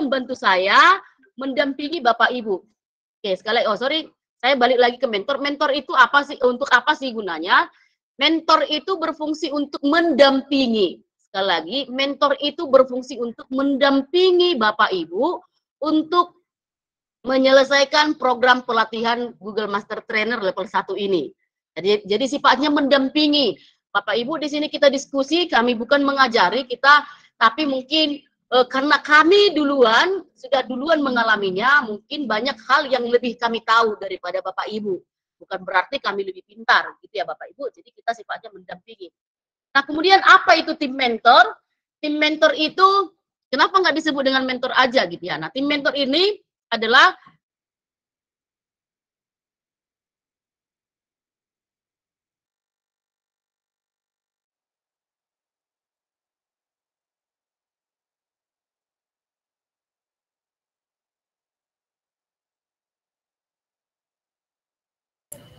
membantu saya mendampingi Bapak Ibu. Oke, saya balik lagi ke mentor. Mentor itu apa sih? Untuk apa sih gunanya? Mentor itu berfungsi untuk mendampingi. Sekali lagi, mentor itu berfungsi untuk mendampingi Bapak Ibu untuk menyelesaikan program pelatihan Google Master Trainer level 1 ini. Jadi sifatnya mendampingi. Bapak Ibu, di sini kita diskusi, kami bukan mengajari kita, tapi mungkin karena kami sudah duluan mengalaminya, mungkin banyak hal yang lebih kami tahu daripada Bapak Ibu. Bukan berarti kami lebih pintar, gitu ya Bapak Ibu. Jadi kita sifatnya mendampingi. Nah, kemudian apa itu tim mentor? Tim mentor itu, kenapa nggak disebut dengan mentor aja gitu ya? Nah, tim mentor ini adalah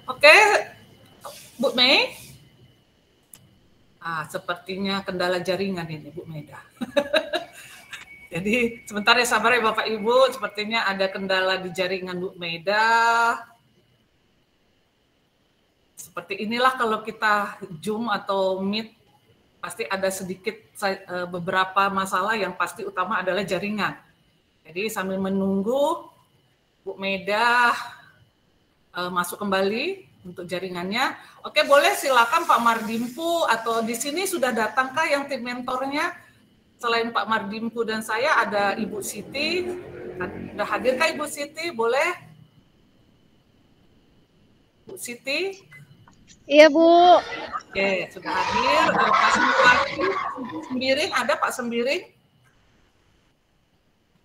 Oke, Bu Mei. Sepertinya kendala jaringan ini, Bu Meda. Jadi sebentar ya, sabar ya Bapak Ibu, sepertinya ada kendala di jaringan Bu Meda. Seperti inilah kalau kita Zoom atau Meet, pasti ada sedikit beberapa masalah yang pasti utama adalah jaringan. Jadi sambil menunggu Bu Meda masuk kembali untuk jaringannya. Oke, boleh silakan Pak Mardimpu, atau di sini sudah datangkah yang tim mentornya? Selain Pak Mardimpu dan saya, ada Ibu Siti. Sudah hadirkah Ibu Siti? Boleh? Bu Siti? Iya, Bu. Oke, sudah hadir. Pak Sembiring, ada Pak Sembiring?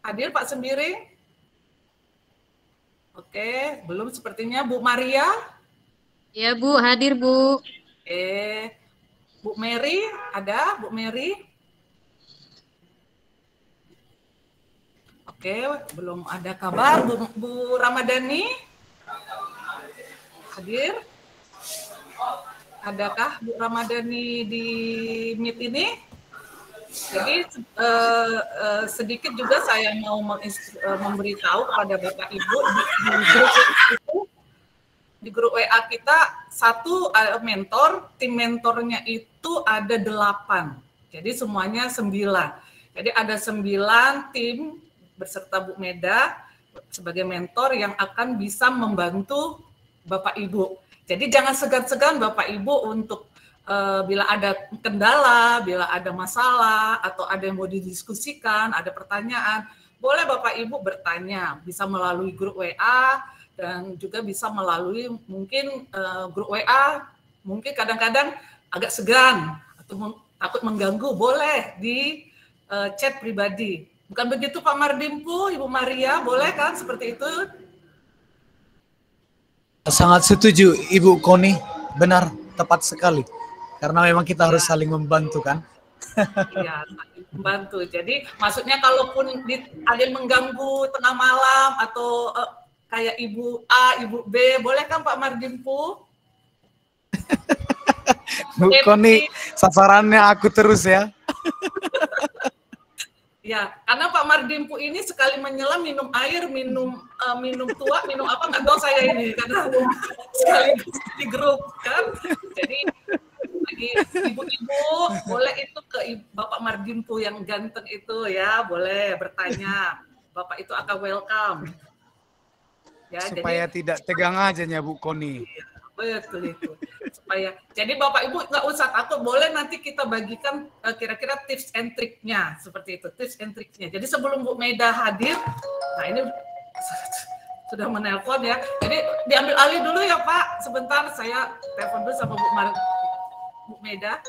Hadir Pak Sembiring? Oke, belum sepertinya. Bu Maria? Ya Bu, hadir Bu. Bu Mary, ada Bu Mary? Oke, belum ada kabar. Bu Ramadhani? Hadir? Adakah Bu Ramadhani di Meet ini? Jadi sedikit juga saya mau memberitahu kepada Bapak Ibu di grup WA kita, satu mentor, tim mentornya itu ada 8. Jadi semuanya 9. Jadi ada 9 tim beserta Bu Meda sebagai mentor yang akan bisa membantu Bapak Ibu. Jadi jangan segan-segan Bapak Ibu untuk bila ada kendala, bila ada masalah, atau ada yang mau didiskusikan, ada pertanyaan, boleh Bapak Ibu bertanya, bisa melalui grup WA, dan juga bisa melalui mungkin grup WA, mungkin kadang-kadang agak segan, atau takut mengganggu, boleh di chat pribadi. Bukan begitu Pak Mardimpu, Ibu Maria, boleh kan seperti itu? Sangat setuju Ibu Koni, benar, tepat sekali. Karena memang kita harus saling membantu kan. Iya, saling membantu. Jadi maksudnya kalaupun ada yang mengganggu tengah malam atau kayak Ibu A, Ibu B, boleh kan Pak Mardimpu? Bu Koni, sasarannya aku terus ya. Ya, karena Pak Mardimpu ini sekali menyelam minum air, minum tua, minum apa nggak tahu saya ini, karena sekali di grup kan. Jadi bagi ibu-ibu boleh itu ke Bapak Mardimpu yang ganteng itu ya, boleh bertanya. Bapak itu akan welcome. Ya, supaya jadi, tidak tegang aja ya Bu Koni. Iya, betul itu. Jadi Bapak Ibu nggak usah takut, boleh nanti kita bagikan kira-kira tips and triknya seperti itu, tips and triknya. Jadi sebelum Bu Meda hadir, nah ini sudah menelpon ya. Jadi diambil alih dulu ya Pak, sebentar saya telepon dulu sama Bu Meda.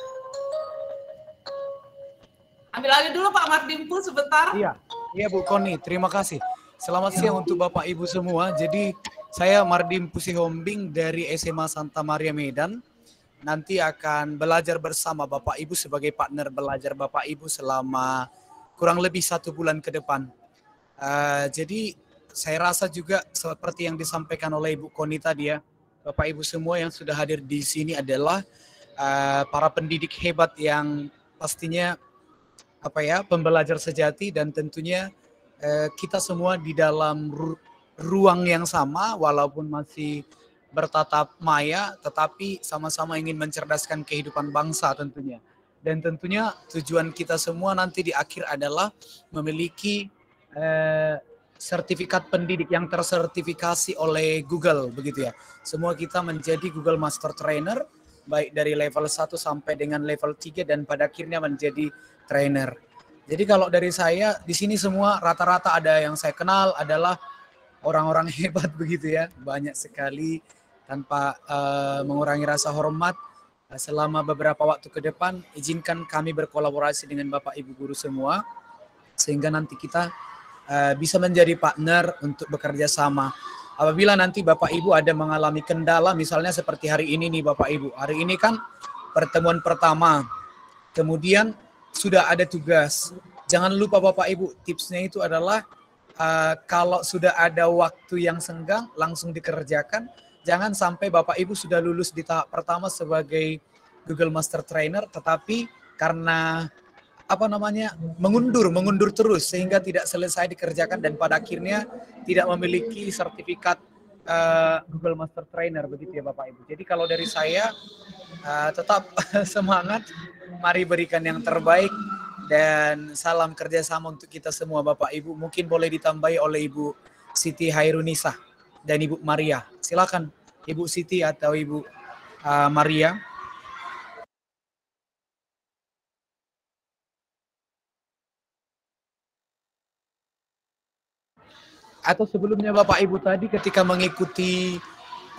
Ambil alih dulu Pak Mardimpu sebentar. Iya Bu Koni, terima kasih. Selamat siang untuk Bapak Ibu semua. Jadi saya Mardimpu Sihombing dari SMA Santa Maria Medan. Nanti akan belajar bersama Bapak Ibu sebagai partner belajar Bapak Ibu selama kurang lebih 1 bulan ke depan. Jadi saya rasa juga seperti yang disampaikan oleh Ibu Koni tadi ya, Bapak Ibu semua yang sudah hadir di sini adalah para pendidik hebat yang pastinya pembelajar sejati, dan tentunya kita semua di dalam ruang yang sama, walaupun masih bertatap maya, tetapi sama-sama ingin mencerdaskan kehidupan bangsa tentunya. Dan tentunya tujuan kita semua nanti di akhir adalah memiliki sertifikat pendidik yang tersertifikasi oleh Google, begitu ya. Semua kita menjadi Google Master Trainer, baik dari level 1 sampai dengan level 3 dan pada akhirnya menjadi trainer. Jadi kalau dari saya, di sini semua rata-rata ada yang saya kenal adalah orang-orang hebat begitu ya. Banyak sekali, tanpa mengurangi rasa hormat. Selama beberapa waktu ke depan, izinkan kami berkolaborasi dengan Bapak Ibu guru semua, sehingga nanti kita bisa menjadi partner untuk bekerja sama. Apabila nanti Bapak Ibu ada mengalami kendala, misalnya seperti hari ini nih Bapak Ibu. Hari ini kan pertemuan pertama, kemudian sudah ada tugas. Jangan lupa Bapak Ibu, tipsnya itu adalah kalau sudah ada waktu yang senggang, langsung dikerjakan. Jangan sampai Bapak Ibu sudah lulus di tahap pertama sebagai Google Master Trainer, tetapi karena mengundur terus sehingga tidak selesai dikerjakan dan pada akhirnya tidak memiliki sertifikat Google Master Trainer, begitu ya Bapak Ibu. Jadi kalau dari saya tetap semangat, mari berikan yang terbaik dan salam kerjasama untuk kita semua Bapak Ibu. Mungkin boleh ditambahi oleh Ibu Siti Hairunisa dan Ibu Maria. Silakan Ibu Siti atau Ibu Maria. Atau sebelumnya Bapak Ibu tadi ketika mengikuti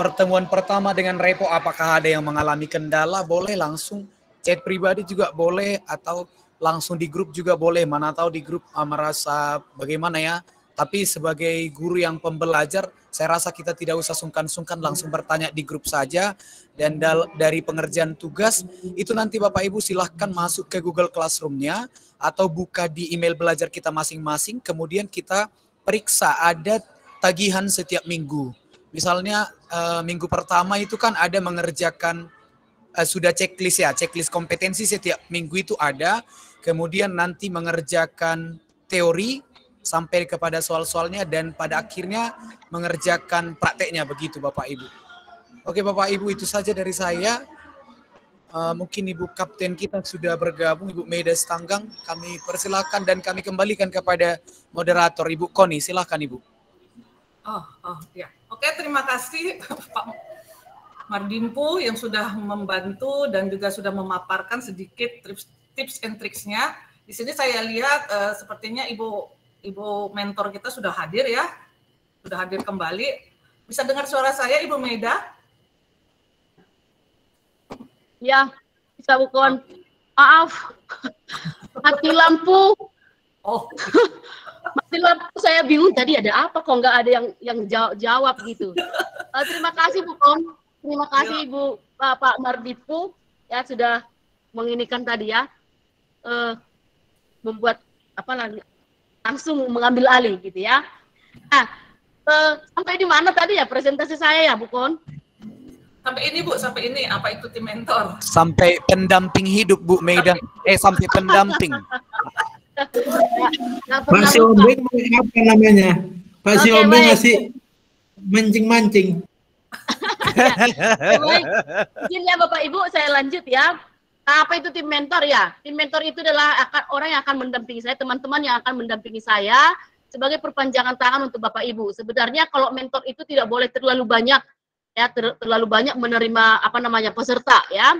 pertemuan pertama dengan Repo, apakah ada yang mengalami kendala? Boleh langsung chat pribadi juga boleh, atau langsung di grup juga boleh. Mana tahu di grup merasa bagaimana ya. Tapi sebagai guru yang pembelajar, saya rasa kita tidak usah sungkan-sungkan, langsung bertanya di grup saja. Dan dari pengerjaan tugas, itu nanti Bapak Ibu silahkan masuk ke Google Classroom-nya, atau buka di email belajar kita masing-masing, kemudian kita periksa ada tagihan setiap minggu. Misalnya minggu pertama itu kan ada mengerjakan sudah checklist ya, checklist kompetensi setiap minggu itu ada. Kemudian nanti mengerjakan teori sampai kepada soal-soalnya dan pada akhirnya mengerjakan prakteknya, begitu Bapak Ibu. Oke Bapak Ibu, itu saja dari saya. Mungkin Ibu Kapten kita sudah bergabung, Ibu Meda Stanggang. Kami persilakan dan kami kembalikan kepada moderator, Ibu Koni. Silakan Ibu. Ya. Oke, terima kasih Pak Mardimpu yang sudah membantu dan juga sudah memaparkan sedikit tips and triksnya. Di sini saya lihat sepertinya Ibu mentor kita sudah hadir ya. Sudah hadir kembali. Bisa dengar suara saya Ibu Meda? Ya, bisa bukan. Maaf, mati lampu. Mati lampu, saya bingung tadi ada apa, kok nggak ada yang jawab gitu. Terima kasih Bu Kon, terima kasih Ibu Pak Mardipu ya sudah menginikan tadi ya, membuat langsung mengambil alih gitu ya. Nah, sampai di mana tadi ya presentasi saya ya Bu Kon? Sampai ini Bu, sampai ini apa itu tim mentor? Sampai pendamping hidup Bu Meda. Sampai pendamping. Pak Si Ombing apa namanya? Pak Si Ombing masih mancing-mancing. Baik. Izin ya Bapak Ibu, saya lanjut ya. Apa itu tim mentor ya? Tim mentor itu adalah orang yang akan mendampingi saya, teman-teman yang akan mendampingi saya sebagai perpanjangan tangan untuk Bapak Ibu. Sebenarnya kalau mentor itu tidak boleh terlalu banyak ya, terlalu banyak menerima peserta ya.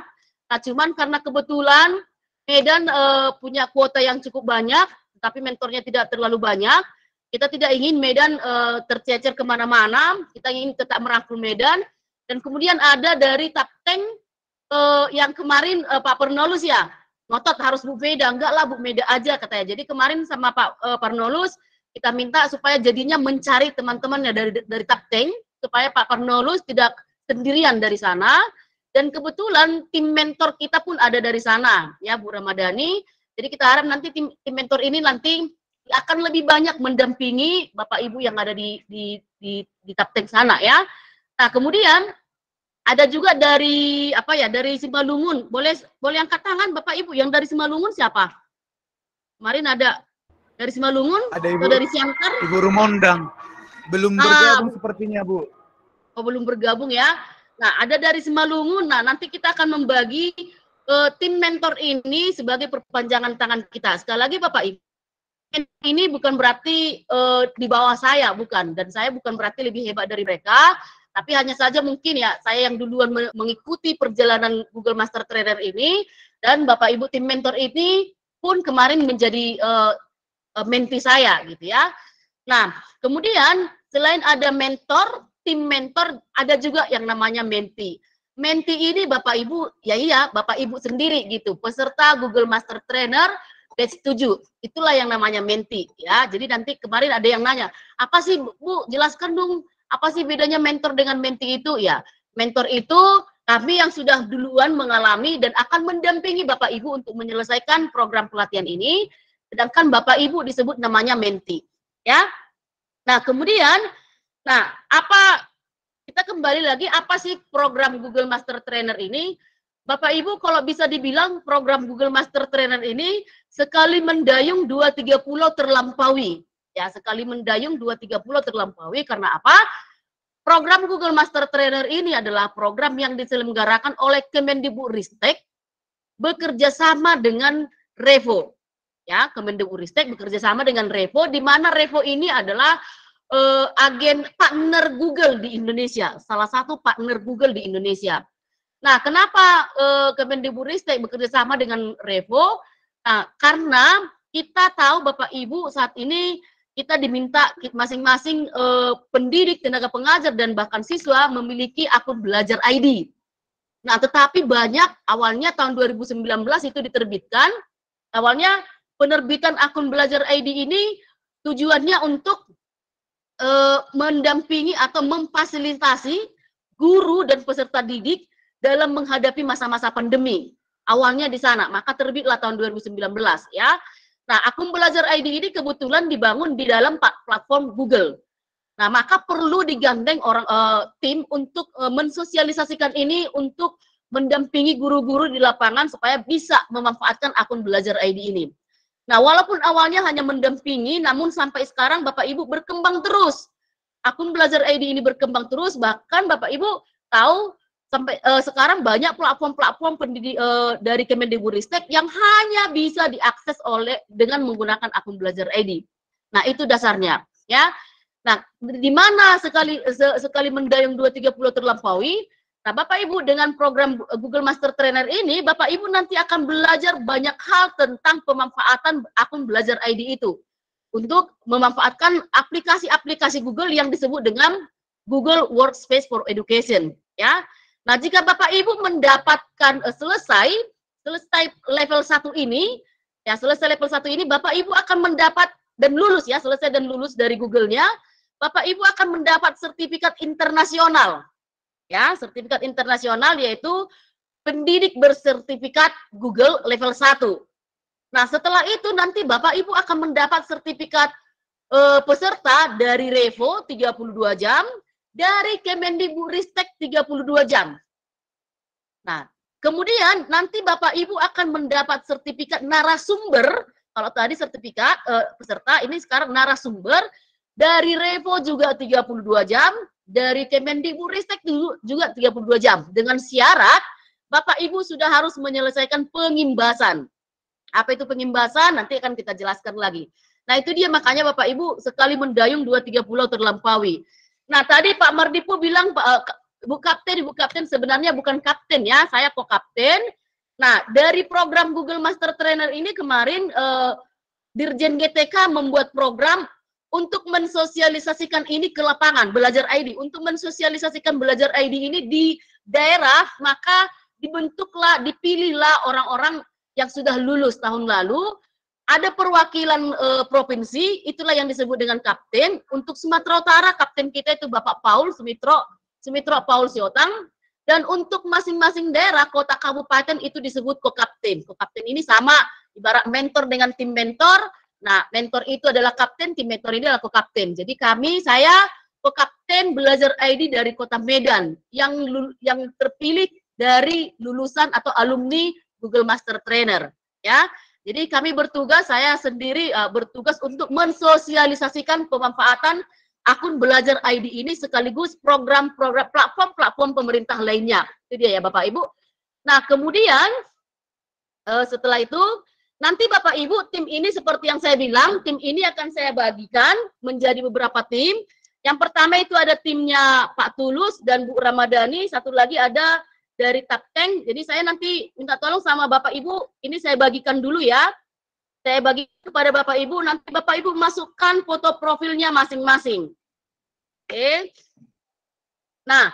Nah, cuman karena kebetulan Medan punya kuota yang cukup banyak, tapi mentornya tidak terlalu banyak. Kita tidak ingin Medan tercecer kemana-mana, kita ingin tetap merangkul Medan. Dan kemudian ada dari Tapteng yang kemarin Pak Pernolus ya, ngotot harus Bu Meda, enggak lah Bu Meda aja katanya. Jadi kemarin sama Pak Pernolus kita minta supaya jadinya mencari teman-temannya dari Tapteng, supaya Pak Pernolus tidak sendirian dari sana. Dan kebetulan tim mentor kita pun ada dari sana, ya Bu Ramadhani. Jadi kita harap nanti tim mentor ini nanti akan lebih banyak mendampingi Bapak Ibu yang ada di Tapteng sana ya. Nah, kemudian ada juga dari dari Simalungun. Boleh angkat tangan Bapak Ibu yang dari Simalungun siapa? Kemarin ada Dari Simalungun Ada atau dari Siantar? Ibu Rumondang. Belum bergabung sepertinya, Bu. Oh, belum bergabung ya. Nah, ada dari Simalungun. Nah, nanti kita akan membagi tim mentor ini sebagai perpanjangan tangan kita. Sekali lagi Bapak Ibu, ini bukan berarti di bawah saya, bukan. Dan saya bukan berarti lebih hebat dari mereka, tapi hanya saja mungkin ya, saya yang duluan mengikuti perjalanan Google Master Trainer ini, dan Bapak Ibu tim mentor ini pun kemarin menjadi menti saya, gitu ya. Nah, kemudian selain ada mentor, tim mentor, ada juga yang namanya menti. Menti ini Bapak Ibu, ya iya, Bapak Ibu sendiri gitu, peserta Google Master Trainer batch 7. Itulah yang namanya menti ya. Jadi nanti kemarin ada yang nanya, apa sih Bu, jelaskan dong, apa sih bedanya mentor dengan menti itu? Ya, mentor itu kami yang sudah duluan mengalami dan akan mendampingi Bapak Ibu untuk menyelesaikan program pelatihan ini, sedangkan Bapak Ibu disebut namanya menti. Ya. Nah, kemudian, apa kita kembali lagi, apa sih program Google Master Trainer ini? Bapak Ibu kalau bisa dibilang program Google Master Trainer ini sekali mendayung 2-3 pulau terlampaui. Ya, sekali mendayung 2-3 pulau terlampaui karena apa? Program Google Master Trainer ini adalah program yang diselenggarakan oleh Kemendikbudristek bekerja sama dengan Revo. Ya, Kemendikbudristek bekerja sama dengan Revo, di mana Revo ini adalah agen partner Google di Indonesia, salah satu partner Google di Indonesia. Nah, kenapa Kemendikbudristek bekerja sama dengan Revo? Nah, karena kita tahu Bapak Ibu saat ini kita diminta masing-masing pendidik, tenaga pengajar, dan bahkan siswa memiliki akun belajar ID. Nah, tetapi banyak awalnya tahun 2019 itu diterbitkan, awalnya penerbitan akun belajar ID ini tujuannya untuk mendampingi atau memfasilitasi guru dan peserta didik dalam menghadapi masa-masa pandemi. Awalnya di sana, maka terbitlah tahun 2019 ya. Nah, akun belajar ID ini kebetulan dibangun di dalam platform Google. Nah, maka perlu digandeng tim untuk mensosialisasikan ini untuk mendampingi guru-guru di lapangan supaya bisa memanfaatkan akun belajar ID ini. Nah, walaupun awalnya hanya mendampingi, namun sampai sekarang Bapak Ibu berkembang terus. Akun belajar ID ini berkembang terus, bahkan Bapak Ibu tahu sampai sekarang banyak platform-platform pendidik dari Kemendikbudristek yang hanya bisa diakses dengan menggunakan akun belajar ID. Nah, itu dasarnya, ya. Nah, di mana sekali mendayung 2-3 pulau terlampaui. Nah, Bapak Ibu dengan program Google Master Trainer ini, Bapak Ibu nanti akan belajar banyak hal tentang pemanfaatan akun belajar ID itu untuk memanfaatkan aplikasi-aplikasi Google yang disebut dengan Google Workspace for Education, ya. Nah, jika Bapak Ibu mendapatkan selesai level 1 ini, ya, selesai level 1 ini, Bapak Ibu akan mendapat dan lulus ya, selesai dan lulus dari Google-nya, Bapak Ibu akan mendapat sertifikat internasional. Ya, sertifikat internasional yaitu pendidik bersertifikat Google level 1. Nah, setelah itu nanti Bapak Ibu akan mendapat sertifikat peserta dari Revo 32 jam, dari Kemendikbudristek 32 jam. Nah, kemudian nanti Bapak Ibu akan mendapat sertifikat narasumber, kalau tadi sertifikat peserta, ini sekarang narasumber, dari Revo juga 32 jam, dari Kemendikbudristek juga 32 jam. Dengan syarat, Bapak Ibu sudah harus menyelesaikan pengimbasan. Apa itu pengimbasan? Nanti akan kita jelaskan lagi. Nah, itu dia makanya Bapak Ibu sekali mendayung 2-3 pulau terlampaui. Nah, tadi Pak Mardipu bilang, Ibu Kapten sebenarnya bukan kapten ya, saya kok kapten. Nah, dari program Google Master Trainer ini kemarin Dirjen GTK membuat program untuk mensosialisasikan ini ke lapangan, belajar ID. Untuk mensosialisasikan belajar ID ini di daerah, maka dipilihlah orang-orang yang sudah lulus tahun lalu. Ada perwakilan provinsi, itulah yang disebut dengan kapten. Untuk Sumatera Utara, kapten kita itu Bapak Paul Sumitro Paul Siotang. Dan untuk masing-masing daerah, kota kabupaten itu disebut kokapten. Kokapten ini sama, ibarat mentor dengan tim mentor. Nah, mentor itu adalah kapten, tim mentor ini adalah kokapten. Jadi saya kokapten belajar ID dari Kota Medan yang terpilih dari lulusan atau alumni Google Master Trainer, ya. Jadi kami bertugas, saya sendiri bertugas untuk mensosialisasikan pemanfaatan akun Belajar ID ini sekaligus program-program platform pemerintah lainnya. Itu dia ya Bapak Ibu. Nah kemudian setelah itu nanti Bapak Ibu tim ini seperti yang saya bilang, tim ini akan saya bagikan menjadi beberapa tim. Yang pertama itu ada timnya Pak Tulus dan Bu Ramadhani, satu lagi ada dari Tapteng. Jadi saya nanti minta tolong sama Bapak Ibu, ini saya bagikan dulu ya. Saya bagi kepada Bapak Ibu, nanti Bapak Ibu masukkan foto profilnya masing-masing. Oke. Nah,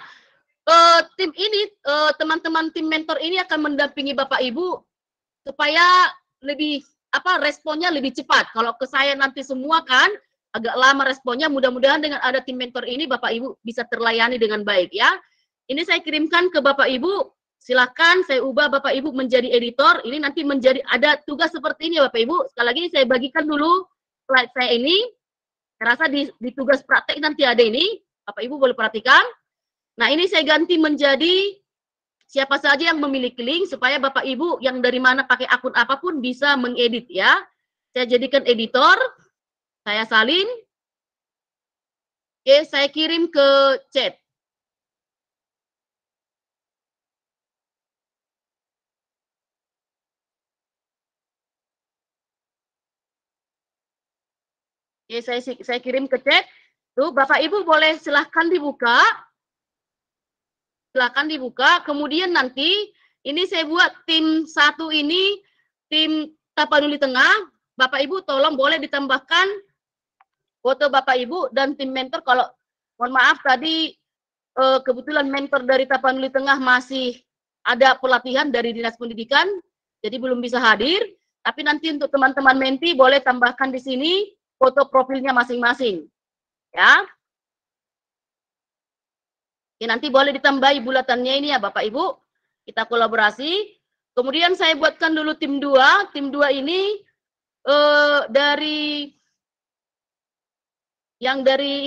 tim ini, teman-teman tim mentor ini akan mendampingi Bapak Ibu supaya lebih, responnya lebih cepat. Kalau ke saya nanti semua kan, agak lama responnya, mudah-mudahan dengan ada tim mentor ini Bapak Ibu bisa terlayani dengan baik ya. Ini saya kirimkan ke Bapak Ibu, silakan saya ubah Bapak Ibu menjadi editor. Ini nanti menjadi ada tugas seperti ini ya Bapak Ibu. Sekali lagi saya bagikan dulu slide saya ini. Saya rasa di tugas praktek nanti ada ini. Bapak Ibu boleh perhatikan. Nah ini saya ganti menjadi siapa saja yang memiliki link supaya Bapak Ibu yang dari mana pakai akun apapun bisa mengedit ya. Saya jadikan editor. Saya salin. Oke, saya kirim ke chat. Oke, saya kirim ke chat. Tuh, Bapak Ibu boleh silahkan dibuka. Silahkan dibuka. Kemudian nanti ini saya buat tim satu ini, tim Tapanuli Tengah. Bapak Ibu tolong boleh ditambahkan foto Bapak Ibu dan tim mentor. Kalau mohon maaf tadi kebetulan mentor dari Tapanuli Tengah masih ada pelatihan dari Dinas Pendidikan, jadi belum bisa hadir. Tapi nanti untuk teman-teman menti boleh tambahkan di sini foto profilnya masing-masing. Ya. Oke, nanti boleh ditambahi bulatannya ini ya Bapak Ibu. Kita kolaborasi. Kemudian saya buatkan dulu tim 2. Tim 2 ini dari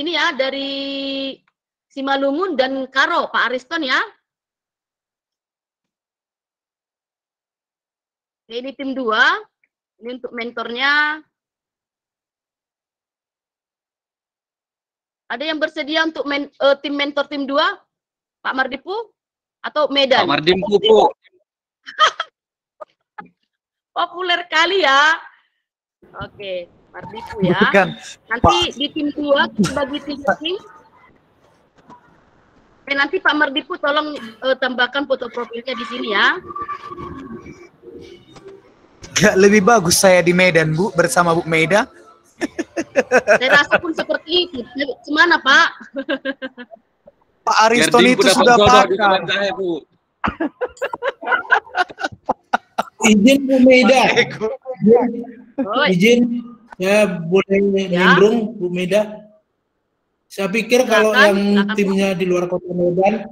ini ya, dari Simalungun dan Karo, Pak Ariston ya. Ini tim 2. Ini untuk mentornya. Ada yang bersedia untuk tim mentor tim 2? Pak Mardipu? Atau Medan? Pak Mardipu, Bu. Populer kali ya. Oke, Mardipu ya. Bukan, nanti Pak. Di tim 2 kita bagi tim. Nanti Pak Mardipu tolong tambahkan foto profilnya di sini ya. Gak lebih bagus saya di Medan, Bu, bersama Bu Meda. Saya rasa pun seperti itu. Gimana Pak? Pak Ariston itu sudah pakar. Izin Bu Meda. Izin ya boleh nimbrung Bu Meda. Saya pikir kalau yang timnya di luar kota Medan,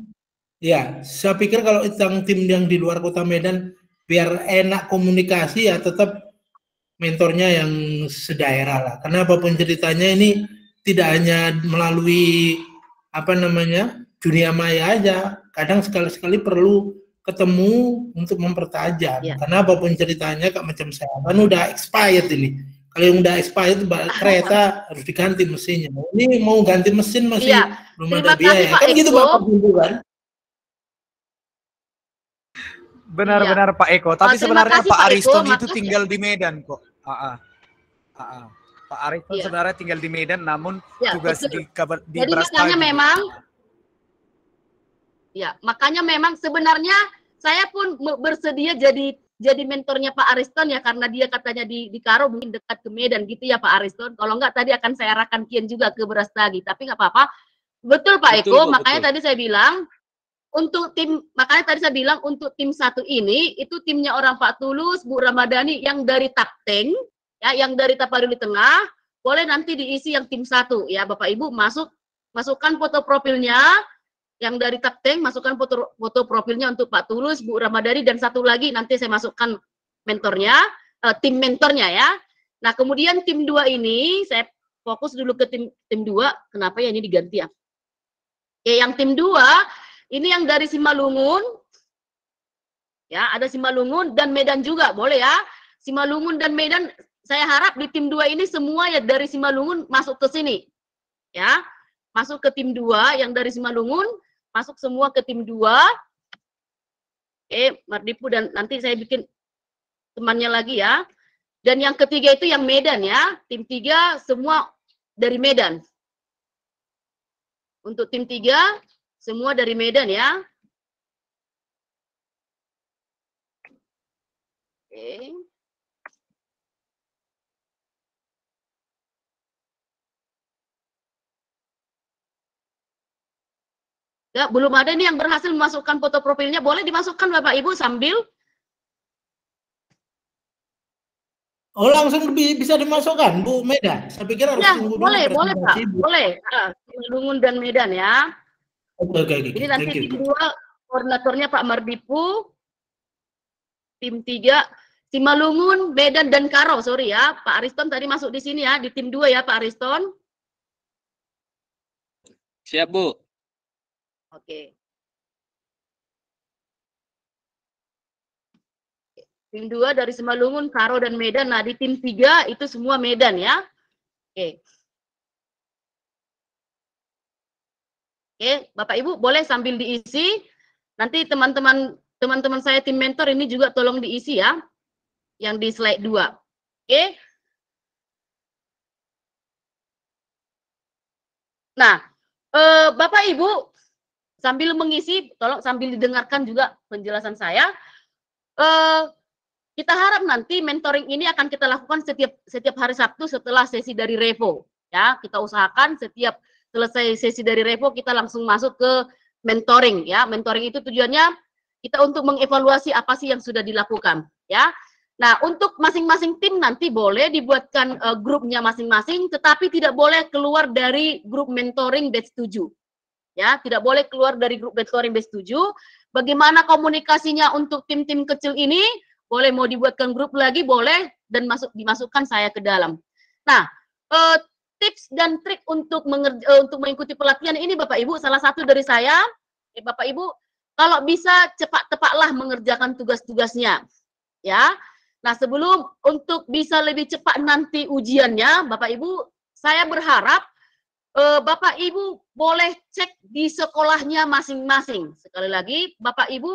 ya saya pikir kalau yang tim yang di luar kota Medan biar enak komunikasi ya tetap mentornya yang sedaerah lah. Karena apapun ceritanya ini tidak hanya melalui dunia maya aja. Kadang sekali-sekali perlu ketemu untuk mempertajam. Ya. Karena apapun ceritanya Kak macam saya kan udah expired ini. Kalau yang udah expired kereta harus diganti mesinnya. Ini mau ganti mesin masih belum ada biaya. Kan gitu Bapak Ibu kan. Benar-benar Pak Eko. Tapi sebenarnya Pak Ariston itu tinggal di Medan kok. Pak Ariston sebenarnya tinggal di Medan, namun tugas di Jadi makanya memang, makanya memang sebenarnya saya pun bersedia jadi mentornya Pak Ariston ya, karena dia katanya di Karo mungkin dekat ke Medan gitu ya Pak Ariston. Kalau enggak tadi akan saya arahkan Kian juga ke Brastagi, tapi nggak apa-apa. Betul Pak Eko, makanya tadi saya bilang untuk tim, makanya tadi saya bilang untuk tim satu ini itu timnya orang Pak Tulus, Bu Ramadhani yang dari Tapteng ya, yang dari Tapanuli Tengah, boleh nanti diisi yang tim satu ya Bapak Ibu, masukkan foto profilnya yang dari Tapteng, masukkan foto profilnya untuk Pak Tulus, Bu Ramadhani, dan satu lagi nanti saya masukkan mentornya, tim mentornya ya. Nah kemudian tim 2 ini saya fokus dulu ke tim 2. Kenapa ya ini diganti ya? Oke, yang tim 2 ini yang dari Simalungun, ya ada Simalungun dan Medan juga, boleh ya. Simalungun dan Medan, saya harap di tim 2 ini semua ya dari Simalungun masuk ke sini. Ya, masuk ke tim 2 yang dari Simalungun, masuk semua ke tim 2. Oke, Mardipu, dan nanti saya bikin temannya lagi ya. Dan yang ketiga itu yang Medan ya. Tim 3 semua dari Medan. Untuk tim 3 semua dari Medan ya. Oke. Ya, belum ada nih yang berhasil memasukkan foto profilnya. Boleh dimasukkan Bapak Ibu sambil. Oh, langsung bisa dimasukkan, Bu Meda. Saya pikir harus Ya, tunggu dulu boleh Pak. presentasi, Bu. Boleh. Simalungun dan Medan ya. Oke. Jadi nanti Thank you. tim 2 koordinatornya Pak Mardipu. Tim 3 Simalungun, Medan dan Karo. Sorry ya, Pak Ariston tadi masuk di sini ya, di tim 2 ya Pak Ariston. Siap, Bu. Oke. Tim 2 dari Simalungun, Karo dan Medan. Nah, di tim 3 itu semua Medan ya. Oke. Oke, Bapak Ibu boleh sambil diisi. Nanti teman-teman saya tim mentor ini juga tolong diisi ya. Yang di slide 2. Oke. Nah, Bapak Ibu sambil mengisi, tolong sambil didengarkan juga penjelasan saya. Kita harap nanti mentoring ini akan kita lakukan setiap hari Sabtu setelah sesi dari Revo. Ya, kita usahakan setiap selesai sesi dari Revo kita langsung masuk ke mentoring. Ya, mentoring itu tujuannya kita untuk mengevaluasi apa sih yang sudah dilakukan. Ya, nah untuk masing-masing tim nanti boleh dibuatkan grupnya masing-masing, tetapi tidak boleh keluar dari grup mentoring batch 7. Ya, tidak boleh keluar dari grup mentoring batch 7. Bagaimana komunikasinya untuk tim-tim kecil ini? Boleh mau dibuatkan grup lagi, boleh, dan dimasukkan saya ke dalam. Nah, tips dan trik untuk mengikuti pelatihan ini Bapak Ibu, salah satu dari saya, Bapak Ibu, kalau bisa cepat-cepatlah mengerjakan tugas-tugasnya. Ya, nah sebelum untuk bisa lebih cepat nanti ujiannya, Bapak Ibu, saya berharap Bapak Ibu boleh cek di sekolahnya masing-masing. Sekali lagi, Bapak Ibu,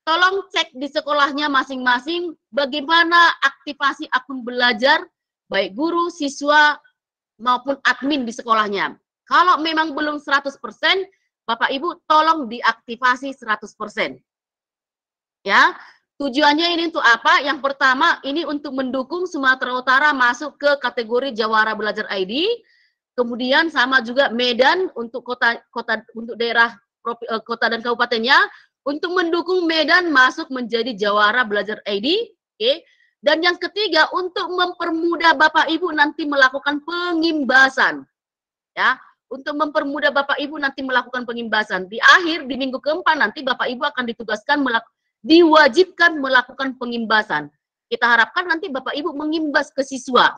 tolong cek di sekolahnya masing-masing bagaimana aktivasi akun belajar, baik guru, siswa, maupun admin di sekolahnya. Kalau memang belum 100%, Bapak Ibu tolong diaktifasi 100%. Ya, tujuannya ini untuk apa? Yang pertama, ini untuk mendukung Sumatera Utara masuk ke kategori Jawara Belajar ID. Kemudian sama juga Medan untuk kota untuk daerah kota dan kabupatennya, untuk mendukung Medan masuk menjadi Jawara Belajar ID. Oke. Dan yang ketiga, untuk mempermudah Bapak Ibu nanti melakukan pengimbasan. Ya, untuk mempermudah Bapak Ibu nanti melakukan pengimbasan. Di akhir, di minggu keempat nanti Bapak Ibu akan ditugaskan diwajibkan melakukan pengimbasan. Kita harapkan nanti Bapak Ibu mengimbas ke siswa.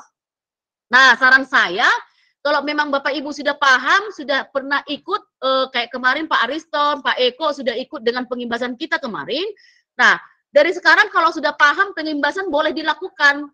Nah, saran saya, kalau memang Bapak Ibu sudah paham, sudah pernah ikut, kayak kemarin Pak Ariston, Pak Eko sudah ikut dengan pengimbasan kita kemarin. Nah, dari sekarang kalau sudah paham pengimbasan boleh dilakukan.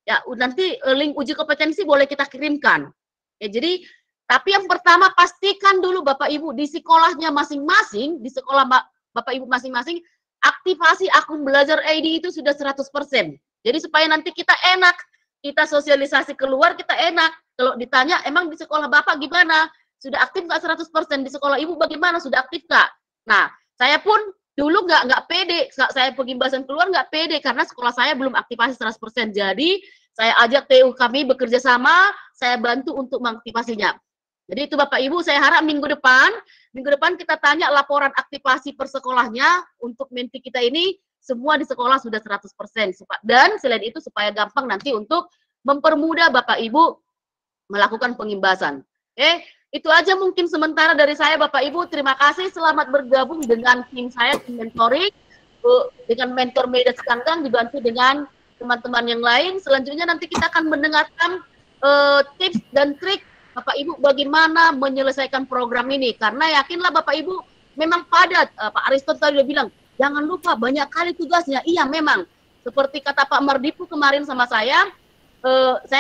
Ya, nanti link uji kompetensi boleh kita kirimkan. Ya, jadi, tapi yang pertama pastikan dulu Bapak Ibu di sekolahnya masing-masing, di sekolah Bapak Ibu masing-masing, aktivasi akun belajar ID itu sudah 100%. Jadi supaya nanti kita enak, kita sosialisasi keluar, kita enak. Kalau ditanya, emang di sekolah Bapak gimana? Sudah aktif nggak 100%? Di sekolah Ibu bagaimana? Sudah aktif nggak? Nah, saya pun dulu nggak pede. Saya pengimbasan keluar nggak pede, karena sekolah saya belum aktivasi 100%. Jadi, saya ajak TU kami bekerja sama, saya bantu untuk mengaktifasinya. Jadi itu Bapak Ibu, saya harap minggu depan kita tanya laporan aktivasi per sekolahnya untuk menti kita ini, semua di sekolah sudah 100%. Dan selain itu supaya gampang nanti untuk mempermudah Bapak Ibu melakukan pengimbasan. Itu aja mungkin sementara dari saya Bapak Ibu. Terima kasih, selamat bergabung dengan tim saya, tim mentoring, dengan mentor Meda Sekanggang, dibantu dengan teman-teman yang lain. Selanjutnya nanti kita akan mendengarkan tips dan trik Bapak Ibu bagaimana menyelesaikan program ini. Karena yakinlah Bapak Ibu memang padat. Pak Ariston tadi udah bilang, jangan lupa banyak kali tugasnya. Iya memang. Seperti kata Pak Mardipu kemarin sama saya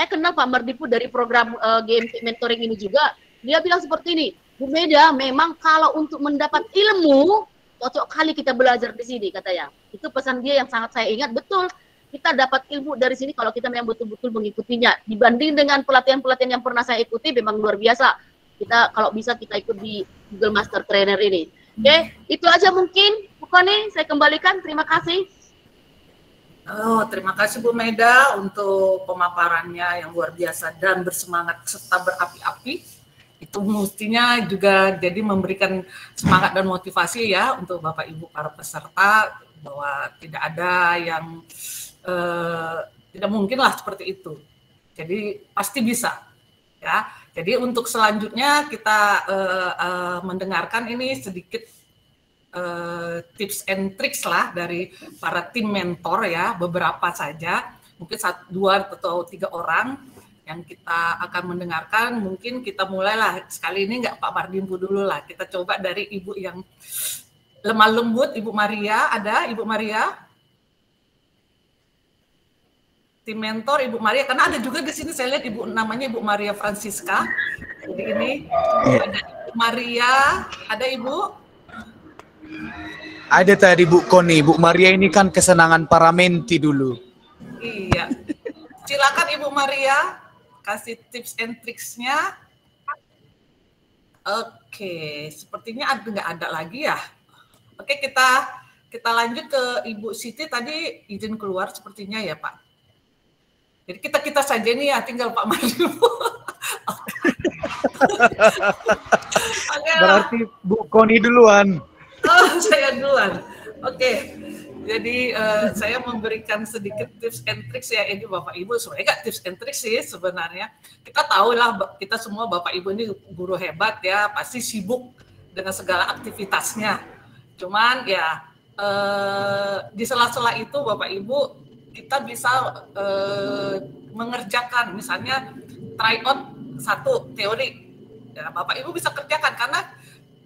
kenal Pak Mardipu dari program GMT Mentoring ini juga. Dia bilang seperti ini, Bu Meda, memang kalau untuk mendapat ilmu, cocok kali kita belajar di sini, katanya. Itu pesan dia yang sangat saya ingat, betul. Kita dapat ilmu dari sini kalau kita memang betul-betul mengikutinya. Dibanding dengan pelatihan-pelatihan yang pernah saya ikuti, memang luar biasa. Kita kalau bisa kita ikut di Google Master Trainer ini. Oke, itu aja mungkin. Bu Koni, saya kembalikan. Terima kasih. Oh, terima kasih Bu Meda untuk pemaparannya yang luar biasa dan bersemangat serta berapi-api. Itu mestinya juga jadi memberikan semangat dan motivasi ya untuk Bapak Ibu para peserta bahwa tidak ada yang tidak mungkin lah seperti itu. Jadi pasti bisa ya. Jadi untuk selanjutnya kita mendengarkan ini sedikit tips and tricks lah dari para tim mentor ya, beberapa saja, mungkin 1, 2 atau 3 orang yang kita akan mendengarkan. Mungkin kita mulailah sekali ini nggak Pak Mardimpu dulu lah, kita coba dari Ibu yang lemah lembut, Ibu Maria. Ada Ibu Maria? Tim mentor Ibu Maria, karena ada juga di sini saya lihat Ibu namanya Ibu Maria Francisca. Jadi ini ada Ibu Maria, ada Ibu? Ada tadi Bu Koni, Bu Maria ini kan kesenangan para menti dulu. Iya. Silakan Ibu Maria kasih tips and tricksnya. Oke, sepertinya nggak ada lagi ya. Oke, kita lanjut ke Ibu Siti, tadi izin keluar sepertinya ya Pak. Jadi kita saja nih ya, tinggal Pak Mardipu. Berarti Bu Koni duluan. Oh, saya duluan. Oke. Jadi saya memberikan sedikit tips and tricks ya ini Bapak Ibu. Sebenarnya nggak tips and tricks sih sebenarnya. Kita tahu lah, kita semua Bapak Ibu ini guru hebat ya, pasti sibuk dengan segala aktivitasnya. Cuman ya di sela-sela itu Bapak Ibu kita bisa mengerjakan, misalnya try out 1 teori, ya, Bapak Ibu bisa kerjakan karena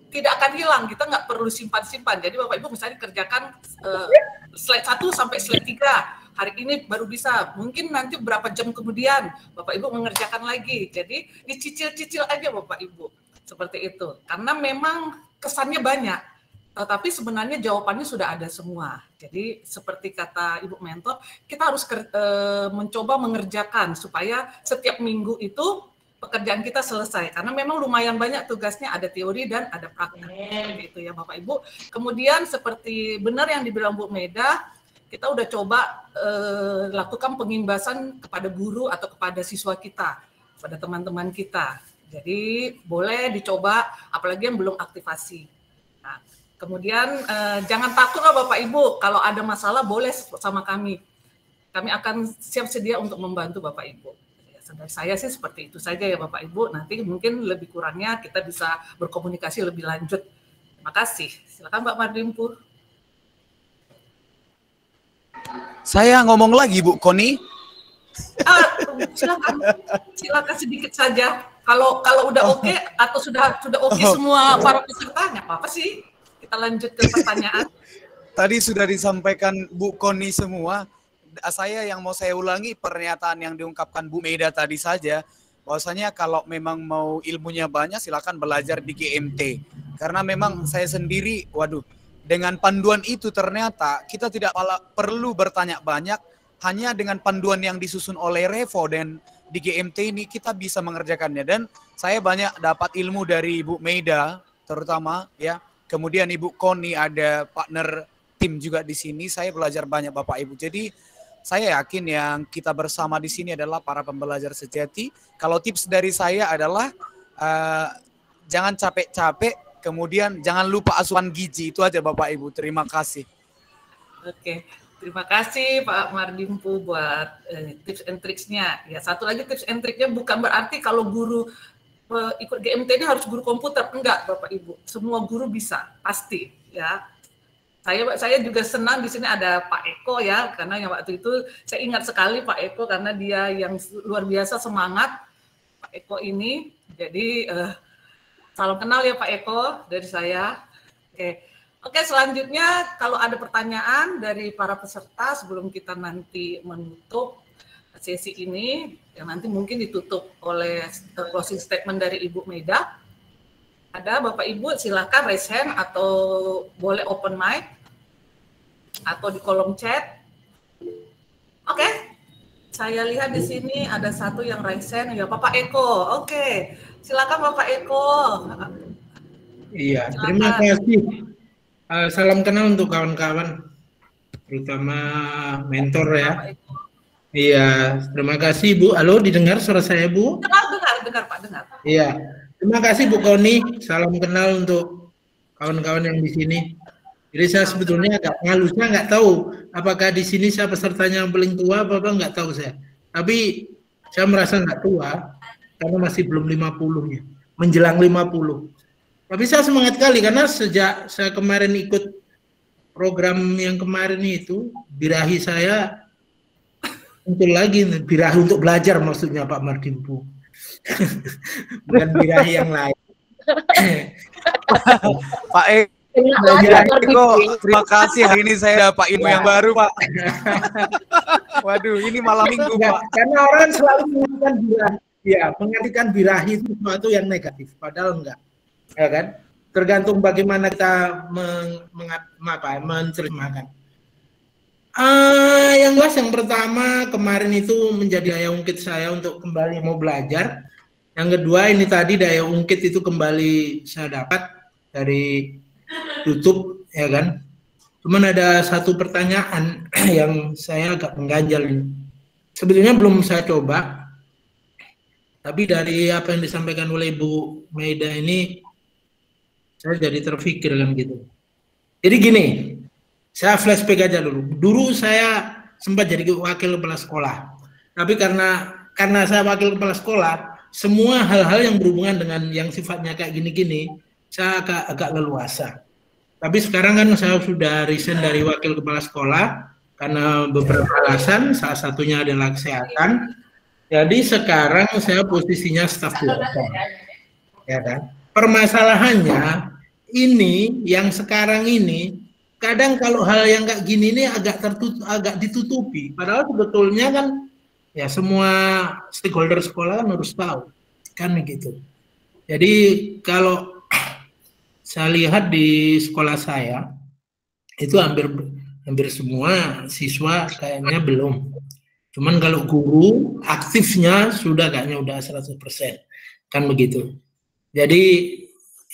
tidak akan hilang, kita nggak perlu simpan-simpan. Jadi Bapak Ibu misalnya kerjakan slide 1 sampai slide 3, hari ini baru bisa, mungkin nanti berapa jam kemudian Bapak Ibu mengerjakan lagi. Jadi dicicil-cicil aja Bapak Ibu, seperti itu. Karena memang kesannya banyak, tapi sebenarnya jawabannya sudah ada semua. Jadi seperti kata Ibu Mentor, kita harus mencoba mengerjakan supaya setiap minggu itu pekerjaan kita selesai. Karena memang lumayan banyak tugasnya, ada teori dan ada praktek. Gitu ya Bapak Ibu. Kemudian seperti benar yang dibilang Bu Meda, kita udah coba lakukan pengimbasan kepada guru atau kepada siswa kita, kepada teman-teman kita. Jadi boleh dicoba, apalagi yang belum aktivasi. Nah, kemudian jangan takutlah Bapak Ibu, kalau ada masalah boleh sama kami. Kami akan siap sedia untuk membantu Bapak Ibu. Dari saya sih seperti itu saja ya Bapak Ibu. Nanti mungkin lebih kurangnya kita bisa berkomunikasi lebih lanjut. Terima kasih. Silakan Mbak Mardimpu. Saya ngomong lagi Bu Koni. Silakan sedikit saja. Kalau udah oke atau sudah oke semua para peserta, nggak apa-apa sih. Kita lanjut ke pertanyaan. Tadi sudah disampaikan Bu Koni semua. Saya yang mau saya ulangi pernyataan yang diungkapkan Bu Meda tadi saja. Bahwasanya kalau memang mau ilmunya banyak silakan belajar di GMT. Karena memang saya sendiri, dengan panduan itu ternyata kita tidak perlu bertanya banyak. Hanya dengan panduan yang disusun oleh Revo dan di GMT ini kita bisa mengerjakannya. Dan saya banyak dapat ilmu dari Ibu Meda terutama ya. Kemudian Ibu Koni ada partner tim juga di sini. Saya belajar banyak Bapak Ibu. Jadi saya yakin yang kita bersama di sini adalah para pembelajar sejati. Kalau tips dari saya adalah jangan capek-capek, kemudian jangan lupa asupan gizi. Itu aja Bapak Ibu. Terima kasih. Oke, terima kasih Pak Mardimpu buat tips and tricksnya. Ya, satu lagi tips and tricksnya bukan berarti kalau guru ikut GMT ini harus guru komputer. Enggak Bapak Ibu, semua guru bisa, pasti ya. Saya juga senang di sini ada Pak Eko ya, karena yang waktu itu saya ingat sekali Pak Eko karena dia yang luar biasa semangat Pak Eko ini. Jadi salam kenal ya Pak Eko dari saya. Oke, selanjutnya kalau ada pertanyaan dari para peserta sebelum kita nanti menutup sesi ini, yang nanti mungkin ditutup oleh closing statement dari Ibu Meda. Ada Bapak Ibu, silakan raise hand atau boleh open mic atau di kolom chat. Oke, saya lihat di sini ada satu yang raise hand, ya Bapak Eko. Oke, silakan Bapak Eko. Iya, terima kasih. Salam kenal untuk kawan-kawan, terutama mentor ya. Iya, terima kasih Bu. Halo, didengar suara saya Bu? Dengar Pak, dengar. Iya, terima kasih Bu Koni. Salam kenal untuk kawan-kawan yang di sini. Jadi saya sebetulnya agak malu, saya nggak tahu apakah di sini saya pesertanya yang paling tua apa nggak tahu saya. Tapi saya merasa nggak tua karena masih belum 50-nya, menjelang 50. Tapi saya semangat kali karena sejak saya kemarin ikut program yang kemarin itu, birahi saya muncul lagi, birahi untuk belajar maksudnya Pak Mardimpu. Bukan birahi yang lain. Pak Eko, terima kasih hari ini saya dapat ilmu yang baru Pak. Waduh, ini malam minggu Pak. Karena orang selalu mengartikan birahi, ya, mengartikan birahi itu sesuatu yang negatif, padahal enggak. Ya kan, tergantung bagaimana kita menerjemahkan. Yang pertama kemarin itu menjadi daya ungkit saya untuk kembali mau belajar. Yang kedua ini tadi daya ungkit itu kembali saya dapat dari YouTube, ya kan. Cuman ada satu pertanyaan yang saya agak mengganjal ini. Sebetulnya belum saya coba, tapi dari apa yang disampaikan oleh Bu Meda ini, saya jadi terpikir kan gitu. Jadi gini, saya flashback aja dulu. Dulu saya sempat jadi wakil kepala sekolah. Tapi karena saya wakil kepala sekolah, semua hal-hal yang berhubungan dengan yang sifatnya kayak gini-gini, saya agak leluasa. Tapi sekarang kan saya sudah resign dari wakil kepala sekolah karena beberapa alasan, salah satunya adalah kesehatan. Jadi sekarang saya posisinya staf kurator. Ya kan? Permasalahannya ini yang sekarang ini kadang kalau hal yang kayak gini ini agak ditutupi. Padahal sebetulnya kan ya semua stakeholder sekolah kan harus tahu kan gitu. Jadi kalau saya lihat di sekolah saya itu hampir semua siswa kayaknya belum. Cuman kalau guru aktifnya sudah kayaknya udah 100% kan begitu. Jadi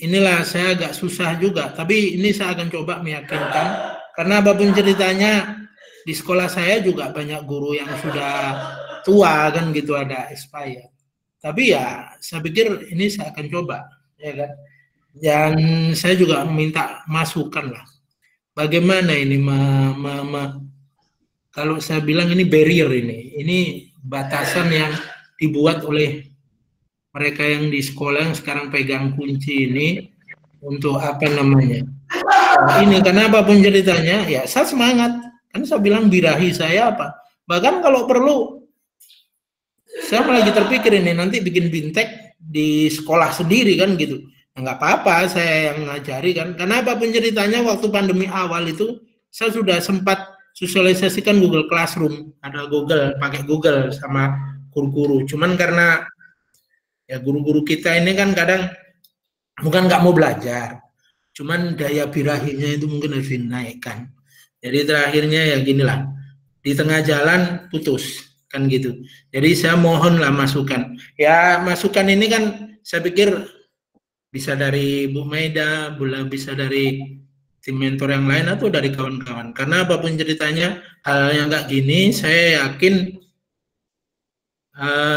inilah saya agak susah juga, tapi ini saya akan coba meyakinkan karena apapun ceritanya di sekolah saya juga banyak guru yang sudah tua kan gitu, ada expired. Tapi ya saya pikir ini saya akan coba, ya kan. Dan saya juga minta masukan lah. Bagaimana ini kalau saya bilang ini barrier ini batasan yang dibuat oleh mereka yang di sekolah yang sekarang pegang kunci ini untuk apa namanya? Ini karena apapun ceritanya, ya saya semangat. Kan saya bilang birahi saya apa? Bahkan kalau perlu, saya lagi terpikir ini nanti bikin bintek di sekolah sendiri kan gitu. Nggak apa-apa, saya yang ngajari kan. Karena apapun ceritanya waktu pandemi awal itu, saya sudah sempat sosialisasikan Google Classroom. Ada Google, pakai Google sama guru-guru. Cuman karena ya guru-guru kita ini kan kadang bukan nggak mau belajar, cuman daya birahinya itu mungkin harus dinaikkan. Jadi terakhirnya ya ginilah, di tengah jalan putus kan gitu. Jadi saya mohonlah masukan. Ya masukan ini kan saya pikir bisa dari Bu Meda, bisa dari tim mentor yang lain atau dari kawan-kawan. Karena apapun ceritanya hal yang nggak gini, saya yakin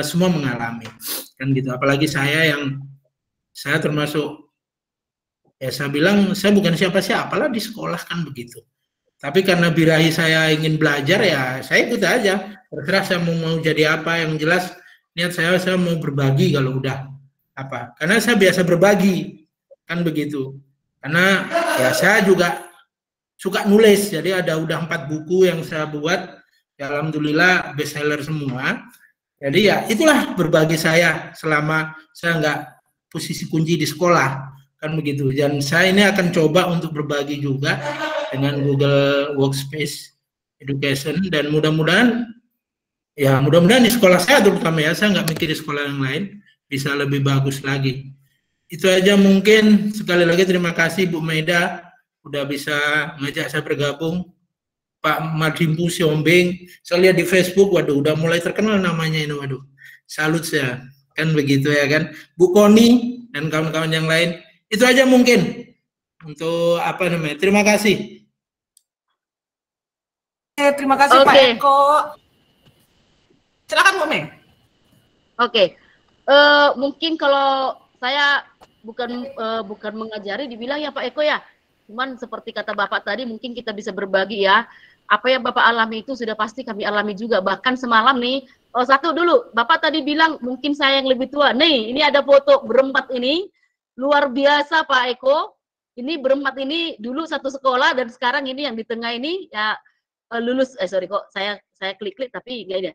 semua mengalami kan gitu. Apalagi saya termasuk ya saya bilang saya bukan siapa-siapa lah di sekolah kan begitu. Tapi karena birahi saya ingin belajar ya saya ikut aja. Terserah saya mau jadi apa, yang jelas niat saya mau berbagi kalau udah apa. Karena saya biasa berbagi kan begitu. Karena ya saya juga suka nulis. Jadi udah 4 buku yang saya buat. Ya alhamdulillah bestseller semua. Jadi ya itulah berbagi saya selama saya nggak posisi kunci di sekolah kan begitu. Dan saya ini akan coba untuk berbagi juga dengan Google Workspace Education, dan mudah-mudahan di sekolah saya terutama ya, saya nggak mikir di sekolah yang lain bisa lebih bagus lagi. Itu aja mungkin. Sekali lagi terima kasih Bu Meda udah bisa ngajak saya bergabung. Pak Mardim Pusi Hombing, saya lihat di Facebook, waduh udah mulai terkenal namanya ini, waduh salut saya, kan begitu ya kan. Bu Koni dan kawan-kawan yang lain. Itu aja mungkin untuk apa namanya. Terima kasih. Terima kasih Pak Eko. Silakan Bu Mei. Mungkin kalau saya bukan mengajari, dibilang ya Pak Eko ya. Cuman seperti kata Bapak tadi, mungkin kita bisa berbagi ya. Apa yang Bapak alami itu sudah pasti kami alami juga. Bahkan semalam nih, satu dulu, Bapak tadi bilang mungkin saya yang lebih tua. Nih, ini ada foto berempat ini. Luar biasa Pak Eko. Ini berempat ini dulu satu sekolah, dan sekarang ini yang di tengah ini ya lulus. Sorry kok, saya klik-klik tapi enggak ini.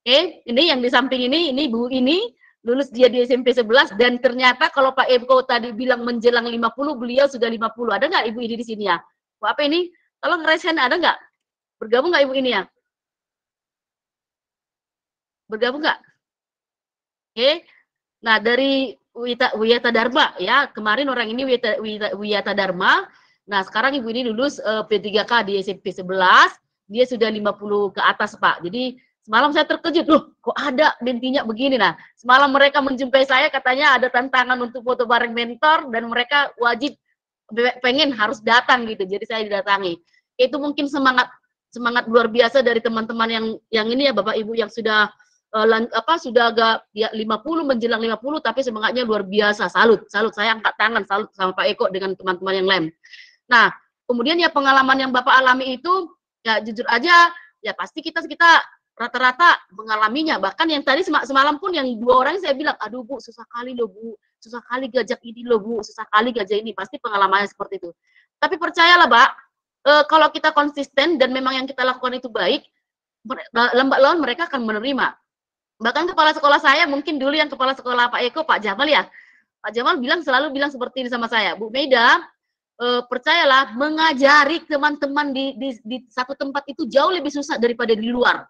Oke, ini yang di samping ini Bu ini. Lulus dia di SMP 11, dan ternyata kalau Pak Eko tadi bilang menjelang 50, beliau sudah 50. Ada nggak Ibu ini di sini ya? Bu apa ini? Tolong raise hand, ada nggak? Bergabung nggak Ibu ini ya? Bergabung nggak? Oke. Nah, dari Wiyata Dharma ya, kemarin orang ini Wiyata Dharma. Nah, sekarang Ibu ini lulus P3K di SMP 11, dia sudah 50 ke atas Pak. Jadi semalam saya terkejut, loh kok ada bentinya begini. Nah, semalam mereka menjumpai saya, katanya ada tantangan untuk foto bareng mentor, dan mereka wajib pengen harus datang gitu. Jadi saya didatangi. Itu mungkin semangat luar biasa dari teman-teman yang ini ya Bapak Ibu, yang sudah sudah agak ya 50 menjelang 50, tapi semangatnya luar biasa. Salut, saya angkat tangan, salut sama Pak Eko dengan teman-teman yang lain. Nah, kemudian ya pengalaman yang Bapak alami itu ya jujur aja ya pasti kita rata-rata mengalaminya. Bahkan yang tadi semalam pun yang 2 orang saya bilang, aduh Bu, susah kali loh Bu, susah kali gajah ini loh Bu, susah kali gajah ini. Pasti pengalamannya seperti itu. Tapi percayalah Pak, kalau kita konsisten dan memang yang kita lakukan itu baik, lambat laun mereka akan menerima. Bahkan kepala sekolah saya, mungkin dulu yang kepala sekolah Pak Eko, Pak Jamal ya, Pak Jamal selalu bilang seperti ini sama saya, Bu Meda, percayalah, mengajari teman-teman di satu tempat itu jauh lebih susah daripada di luar.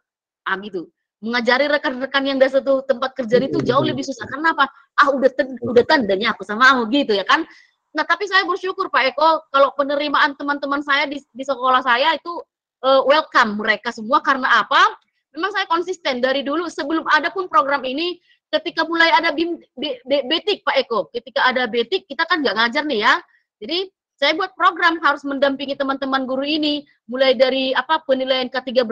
Gitu. Mengajari rekan-rekan yang dari satu tempat kerja itu jauh lebih susah. Kenapa? Udah tandanya aku sama kamu gitu ya kan. Nah, tapi saya bersyukur Pak Eko, kalau penerimaan teman-teman saya di sekolah saya itu welcome mereka semua. Karena apa? Memang saya konsisten dari dulu, sebelum ada pun program ini. Ketika mulai ada betik Pak Eko, ketika ada betik kita kan nggak ngajar nih ya. Jadi saya buat program harus mendampingi teman-teman guru ini, mulai dari penilaian ke-13.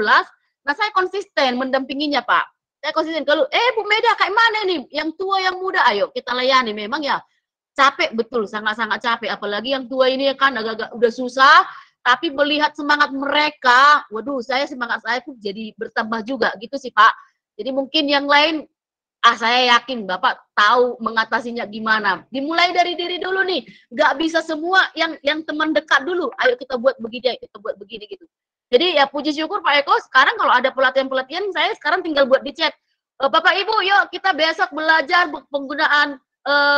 Nah, saya konsisten mendampinginya, Pak. Saya konsisten. Kalau, Bu Meda, kayak mana nih? Yang tua, yang muda, ayo kita layani. Memang ya, capek betul, sangat-sangat capek. Apalagi yang tua ini kan agak-agak udah susah, tapi melihat semangat mereka, waduh, semangat saya tuh jadi bertambah juga, gitu sih, Pak. Jadi mungkin yang lain, saya yakin Bapak tahu mengatasinya gimana. Dimulai dari diri dulu nih. Nggak bisa semua yang teman dekat dulu. Ayo kita buat begini, kita buat begini, gitu. Jadi ya puji syukur Pak Eko, sekarang kalau ada pelatihan-pelatihan, saya sekarang tinggal buat di chat. Bapak Ibu, yuk kita besok belajar penggunaan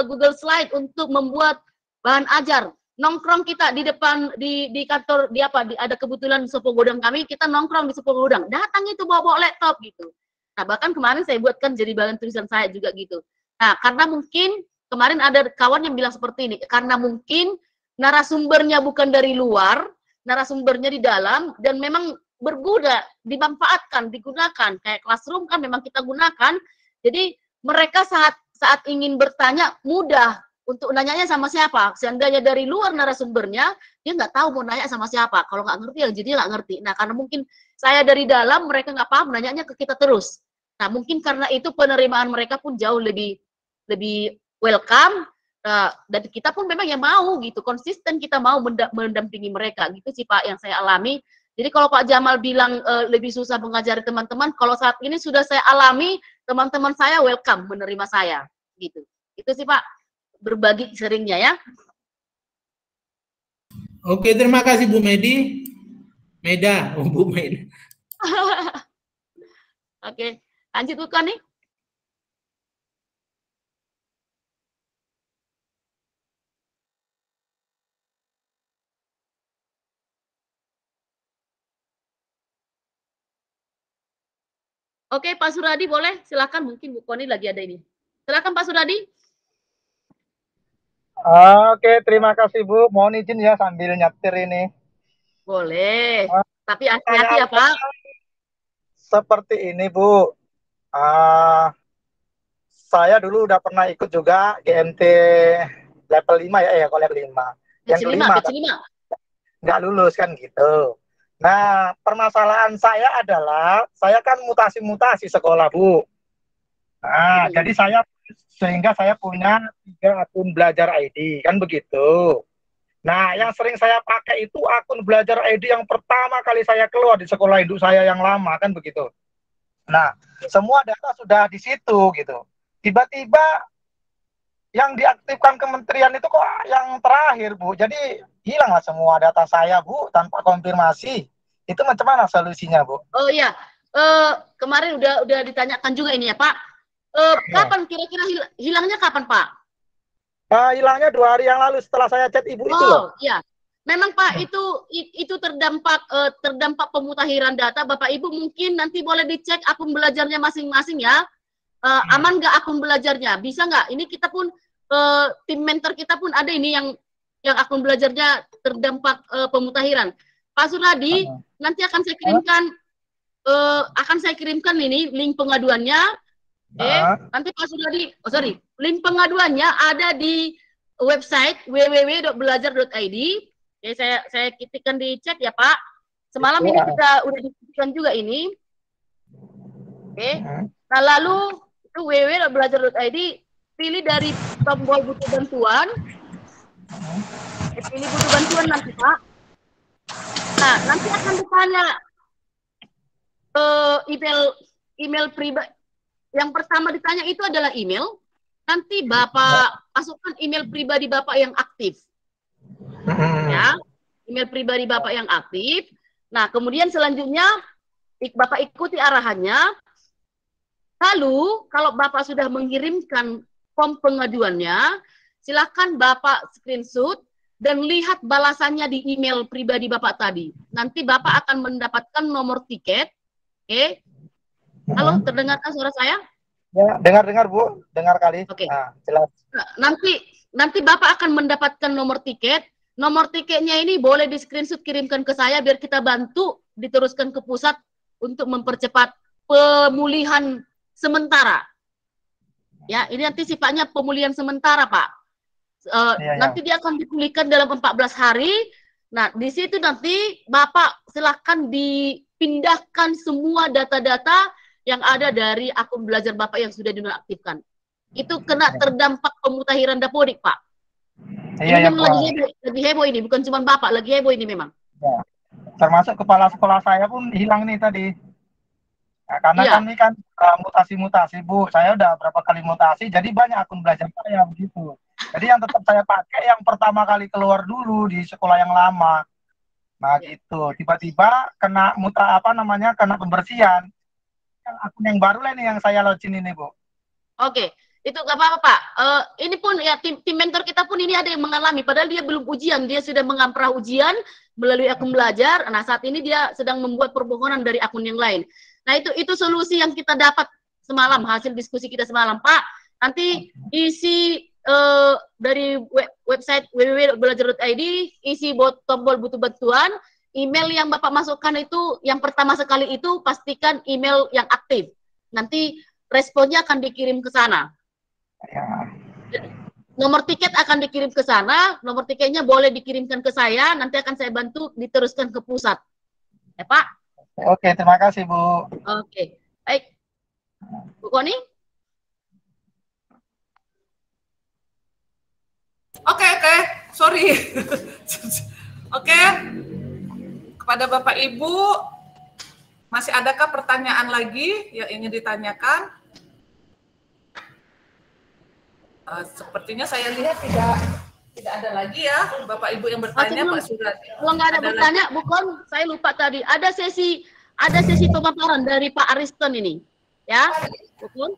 Google Slide untuk membuat bahan ajar. Nongkrong kita di depan di kantor ada kebetulan Sepo Godang kami, kita nongkrong di Sepo Godang. Datang itu bawa laptop gitu. Nah, bahkan kemarin saya buatkan jadi bahan tulisan saya juga gitu. Nah, karena mungkin kemarin ada kawan yang bilang seperti ini, karena mungkin narasumbernya bukan dari luar, narasumbernya di dalam, dan memang berguna, dimanfaatkan, digunakan. Kayak classroom kan memang kita gunakan. Jadi mereka saat ingin bertanya mudah untuk nanyanya sama siapa. Seandainya dari luar narasumbernya, dia nggak tahu mau nanya sama siapa. Kalau nggak ngerti ya jadi nggak ngerti. Nah, karena mungkin saya dari dalam, mereka nggak paham, nanyanya ke kita terus. Nah, mungkin karena itu penerimaan mereka pun jauh lebih welcome. Dan kita pun memang yang mau gitu, konsisten kita mau mendampingi mereka gitu sih Pak yang saya alami. Jadi kalau Pak Jamal bilang lebih susah mengajari teman-teman, kalau saat ini sudah saya alami, teman-teman saya welcome menerima saya gitu. Itu sih Pak, berbagi seringnya ya. Oke, terima kasih Bu Meda. Bu Meda. Oke, lanjut bukan nih? Oke, Pak Suradi boleh, silakan. Mungkin Bu Koni lagi ada ini. Silakan Pak Suradi. Oke, terima kasih Bu. Mohon izin ya sambil nyetir ini. Boleh. Tapi hati-hati ya Pak. Seperti ini Bu. Saya dulu udah pernah ikut juga GMT level 5 ya, kalau level 5. Yang kelima, nggak lulus kan gitu. Nah, permasalahan saya adalah, saya kan mutasi-mutasi sekolah Bu. Nah, jadi sehingga saya punya 3 akun belajar ID, kan begitu. Nah, yang sering saya pakai itu akun belajar ID yang pertama kali saya keluar di sekolah induk saya yang lama, kan begitu. Nah, semua data sudah di situ gitu. Tiba-tiba yang diaktifkan kementerian itu kok yang terakhir Bu. Jadi hilanglah semua data saya Bu tanpa konfirmasi. Itu macam mana solusinya Bu? Oh iya, kemarin udah ditanyakan juga ini ya Pak. Kapan kira-kira hilangnya kapan Pak? Hilangnya 2 hari yang lalu setelah saya chat Ibu itu loh. Oh iya, memang Pak itu terdampak pemutakhiran data. Bapak Ibu mungkin nanti boleh dicek akun belajarnya masing-masing ya. Aman nggak akun belajarnya? Bisa nggak? Ini kita pun tim mentor kita pun ada ini yang akun belajarnya terdampak pemutakhiran. Pak Suradi, nanti akan saya kirimkan ini link pengaduannya. Nanti Pak Suradi, link pengaduannya ada di website www.belajar.id. Saya ketikkan di chat ya Pak. Semalam ini kita udah diskusikan juga ini. Nah lalu itu www.belajar.id, pilih dari tombol butuh bantuan. Pilih butuh bantuan nanti Pak. Nah nanti akan ditanya email pribadi. Yang pertama ditanya itu adalah email. Nanti Bapak masukkan email pribadi Bapak yang aktif. Ya, email pribadi Bapak yang aktif. Nah, kemudian selanjutnya Bapak ikuti arahannya. Lalu, kalau Bapak sudah mengirimkan form pengaduannya, silakan Bapak screenshot dan lihat balasannya di email pribadi Bapak tadi. Nanti Bapak akan mendapatkan nomor tiket. Oke. Halo, terdengarkan suara saya? Ya, dengar Bu, dengar kali. Oke. Nah, jelas. Nanti Bapak akan mendapatkan nomor tiket. Nomor tiketnya ini boleh di screenshot kirimkan ke saya biar kita bantu diteruskan ke pusat untuk mempercepat pemulihan sementara. Ya, ini nanti sifatnya pemulihan sementara, Pak. Nanti dia akan dipulihkan dalam 14 hari. Nah, di situ nanti Bapak silakan dipindahkan semua data-data yang ada dari akun belajar Bapak yang sudah dinonaktifkan. Itu kena terdampak pemutakhiran dapodik, Pak. Ini memang lagi heboh ini, bukan cuma Bapak, lagi heboh ini memang. Ya. Termasuk kepala sekolah saya pun hilang nih tadi. Nah, karena kan ini kan mutasi-mutasi Bu, saya udah berapa kali mutasi, jadi banyak akun belajar saya begitu. Jadi yang tetap saya pakai yang pertama kali keluar dulu di sekolah yang lama. Nah gitu, tiba-tiba kena kena pembersihan. Akun yang baru lah nih yang saya login ini Bu. Oke, itu gak apa-apa Pak. Ini pun ya tim mentor kita pun ini ada yang mengalami, padahal dia belum ujian, dia sudah mengamprah ujian melalui akun belajar. Nah saat ini dia sedang membuat permohonan dari akun yang lain. Nah itu solusi yang kita dapat semalam, hasil diskusi kita semalam Pak. Nanti isi dari website www.belajar.id, isi tombol butuh bantuan. Email yang Bapak masukkan itu, yang pertama sekali itu pastikan email yang aktif. Nanti responnya akan dikirim ke sana. Ya. Nomor tiket akan dikirim ke sana, nomor tiketnya boleh dikirimkan ke saya, nanti akan saya bantu diteruskan ke pusat. Ya Pak? Oke, terima kasih Bu. Oke, baik. Bu Koni? Oke, sorry. Oke. Kepada Bapak Ibu, masih adakah pertanyaan lagi yang ingin ditanyakan? Sepertinya saya lihat tidak ada lagi ya Bapak Ibu yang bertanya. Pak Suradi. Kalau nggak ada bertanya, bukan saya lupa tadi ada sesi pemaparan dari Pak Ariston ini, ya, bukan?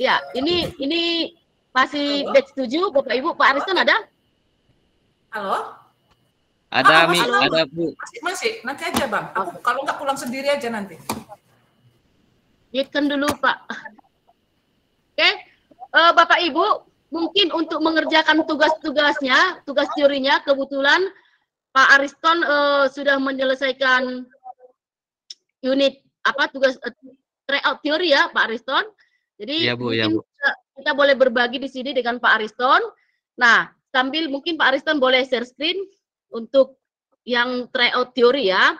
Ya, ini masih batch 7 Bapak Ibu. Pak Ariston ada? Halo. Ada Bu. Masih, nanti aja Bang. Aku kalau nggak pulang sendiri aja nanti. Lihatkan dulu Pak. Oke, Bapak Ibu, mungkin untuk mengerjakan tugas-tugasnya, tugas teorinya, kebetulan Pak Ariston sudah menyelesaikan unit apa tugas tryout teori ya Pak Ariston. Jadi ya, Bu, mungkin kita boleh berbagi di sini dengan Pak Ariston. Nah, sambil mungkin Pak Ariston boleh share screen untuk yang tryout teori ya.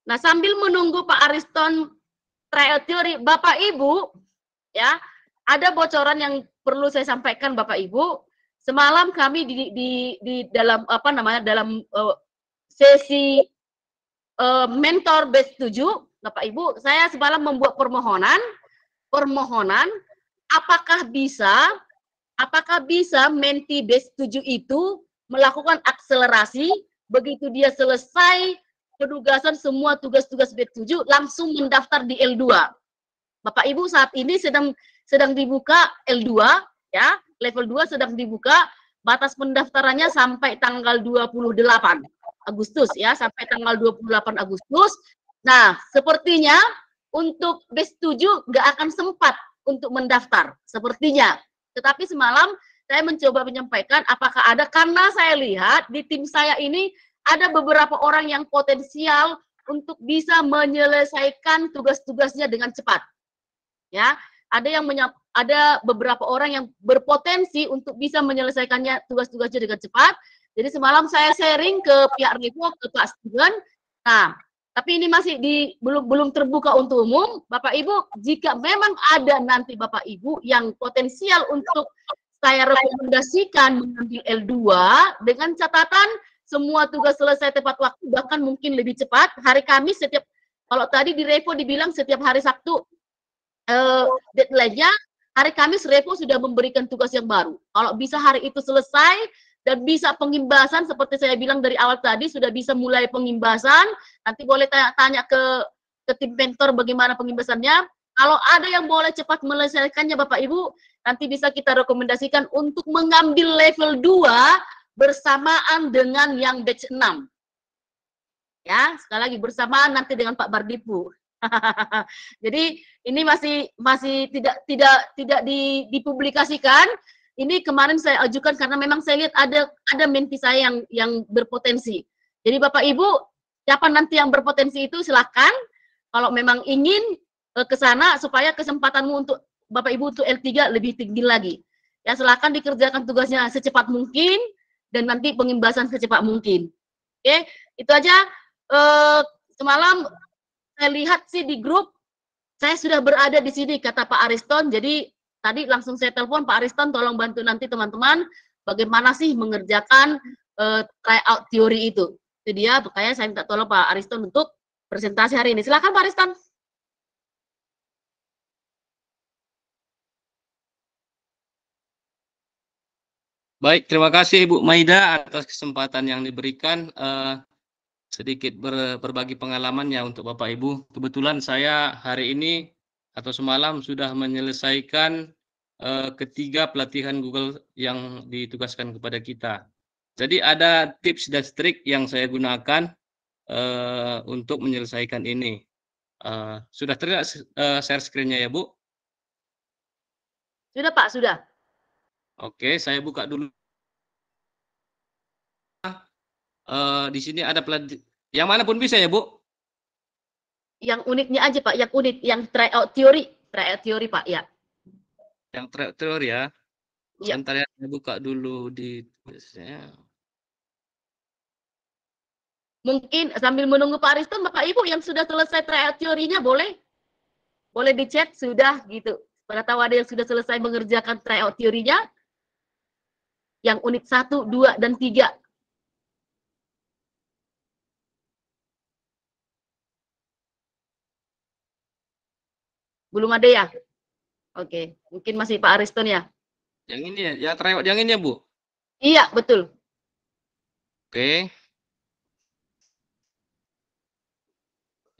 Nah, sambil menunggu Pak Ariston tryout teori, Bapak Ibu ya, ada bocoran yang perlu saya sampaikan Bapak Ibu. Semalam kami di dalam apa namanya dalam sesi mentor batch 7, Bapak Ibu, saya semalam membuat permohonan apakah bisa menti batch 7 itu melakukan akselerasi begitu dia selesai penugasan semua tugas-tugas batch 7 langsung mendaftar di L2. Bapak Ibu, saat ini sedang dibuka L2 ya, level 2 sedang dibuka, batas pendaftarannya sampai tanggal 28 Agustus ya, sampai tanggal 28 Agustus. Nah, sepertinya untuk batch 7 nggak akan sempat untuk mendaftar, sepertinya. Tetapi semalam saya mencoba menyampaikan apakah ada, karena saya lihat di tim saya ini ada beberapa orang yang potensial untuk bisa menyelesaikan tugas-tugasnya dengan cepat. Ya, ada beberapa orang yang berpotensi untuk bisa menyelesaikannya tugas-tugasnya dengan cepat. Jadi semalam saya sharing ke pihak Revo, ke Pak Steven. Nah, tapi ini masih belum terbuka untuk umum. Bapak Ibu, jika memang ada nanti Bapak Ibu yang potensial untuk saya rekomendasikan mengambil L2 dengan catatan semua tugas selesai tepat waktu, bahkan mungkin lebih cepat. Hari Kamis setiap, kalau tadi di Revo dibilang setiap hari Sabtu deadline-nya, hari Kamis Revo sudah memberikan tugas yang baru. Kalau bisa hari itu selesai dan bisa pengimbasan seperti saya bilang dari awal tadi, sudah bisa mulai pengimbasan. Nanti boleh tanya ke tim mentor bagaimana pengimbasannya. Kalau ada yang boleh cepat menyelesaikannya Bapak Ibu, nanti bisa kita rekomendasikan untuk mengambil level 2 bersamaan dengan yang batch 6. Ya, sekali lagi bersamaan nanti dengan Pak Bardipu. Jadi ini masih tidak dipublikasikan. Ini kemarin saya ajukan karena memang saya lihat ada menti saya yang berpotensi. Jadi Bapak Ibu, siapa nanti yang berpotensi itu silakan. Kalau memang ingin ke sana supaya kesempatanmu untuk Bapak Ibu untuk L3 lebih tinggi lagi. Ya silakan dikerjakan tugasnya secepat mungkin dan nanti pengimbasan secepat mungkin. Oke, itu aja. Semalam saya lihat sih di grup, saya sudah berada di sini, kata Pak Ariston. Jadi tadi langsung saya telepon, Pak Ariston tolong bantu nanti teman-teman bagaimana sih mengerjakan tryout teori itu. Itu dia, makanya saya minta tolong Pak Ariston untuk presentasi hari ini. Silakan Pak Ariston. Baik, terima kasih Ibu Maida atas kesempatan yang diberikan. Sedikit berbagi pengalamannya untuk Bapak Ibu. Kebetulan saya hari ini atau semalam sudah menyelesaikan ketiga pelatihan Google yang ditugaskan kepada kita. Jadi ada tips dan trik yang saya gunakan untuk menyelesaikan ini. Sudah terlihat share screen-nya ya Bu? Sudah Pak, sudah. Oke, saya buka dulu. Di sini ada yang mana pun bisa ya Bu? Yang unitnya aja Pak, yang unit, yang tryout teori Pak ya. Yang tryout teori ya. Ya. Sebentar ya, saya buka dulu di tugasnya. Mungkin sambil menunggu Pak Ariston, Bapak Ibu yang sudah selesai tryout teorinya boleh di chat sudah gitu. Pada tahu ada yang sudah selesai mengerjakan tryout teorinya. Yang unit 1, 2, dan 3. Belum ada ya? Oke, mungkin masih Pak Ariston ya? Yang ini ya, yang tryout yang ini ya Bu? Iya, betul. Oke.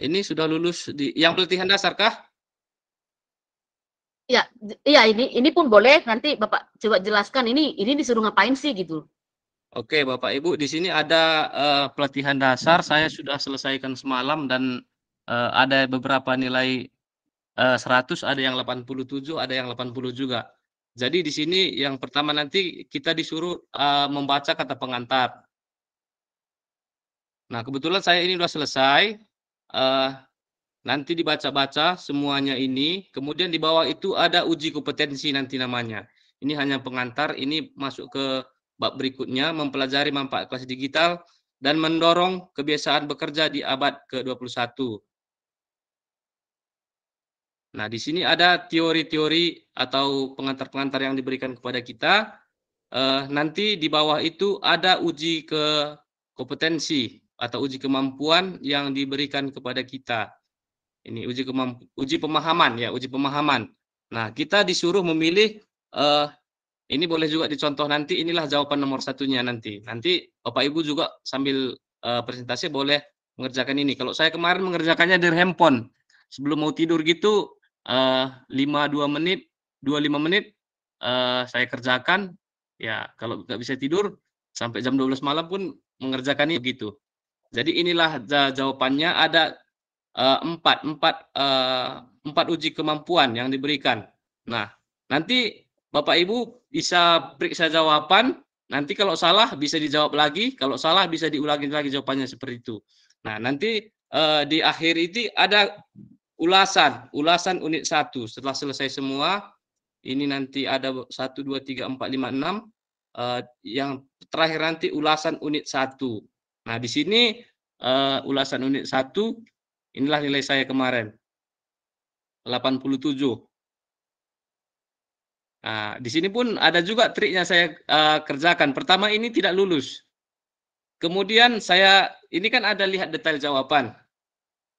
Ini sudah lulus di yang pelatihan dasar kah? Iya, iya ini pun boleh. Nanti Bapak coba jelaskan ini disuruh ngapain sih gitu. Oke, Bapak Ibu, di sini ada pelatihan dasar saya sudah selesaikan semalam dan ada beberapa nilai 100, ada yang 87, ada yang 80 juga. Jadi di sini yang pertama nanti kita disuruh membaca kata pengantar. Nah, kebetulan saya ini sudah selesai. Nanti dibaca-baca semuanya ini. Kemudian di bawah itu ada uji kompetensi nanti namanya. Ini hanya pengantar, ini masuk ke bab berikutnya, mempelajari manfaat kelas digital dan mendorong kebiasaan bekerja di abad ke-21. Nah, di sini ada teori-teori atau pengantar-pengantar yang diberikan kepada kita. Nanti di bawah itu ada uji ke kompetensi atau uji kemampuan yang diberikan kepada kita. Ini uji pemahaman ya, uji pemahaman. Nah, kita disuruh memilih, ini boleh juga dicontoh nanti, inilah jawaban nomor satunya nanti. Nanti Bapak Ibu juga sambil presentasi boleh mengerjakan ini. Kalau saya kemarin mengerjakannya dari handphone. Sebelum mau tidur gitu, 25 menit saya kerjakan. Ya, kalau nggak bisa tidur, sampai jam 12 malam pun mengerjakan ini begitu. Jadi inilah jawabannya, ada empat uji kemampuan yang diberikan. Nah, nanti Bapak Ibu bisa periksa jawaban, nanti kalau salah bisa dijawab lagi, kalau salah bisa diulangi lagi jawabannya seperti itu. Nah, nanti di akhir itu ada ulasan unit 1. Setelah selesai semua, ini nanti ada 1, 2, 3, 4, 5, 6. Yang terakhir nanti ulasan unit 1. Nah, di sini ulasan unit 1, inilah nilai saya kemarin. 87. Nah, di sini pun ada juga triknya saya kerjakan. Pertama ini tidak lulus. Kemudian ini kan ada lihat detail jawaban.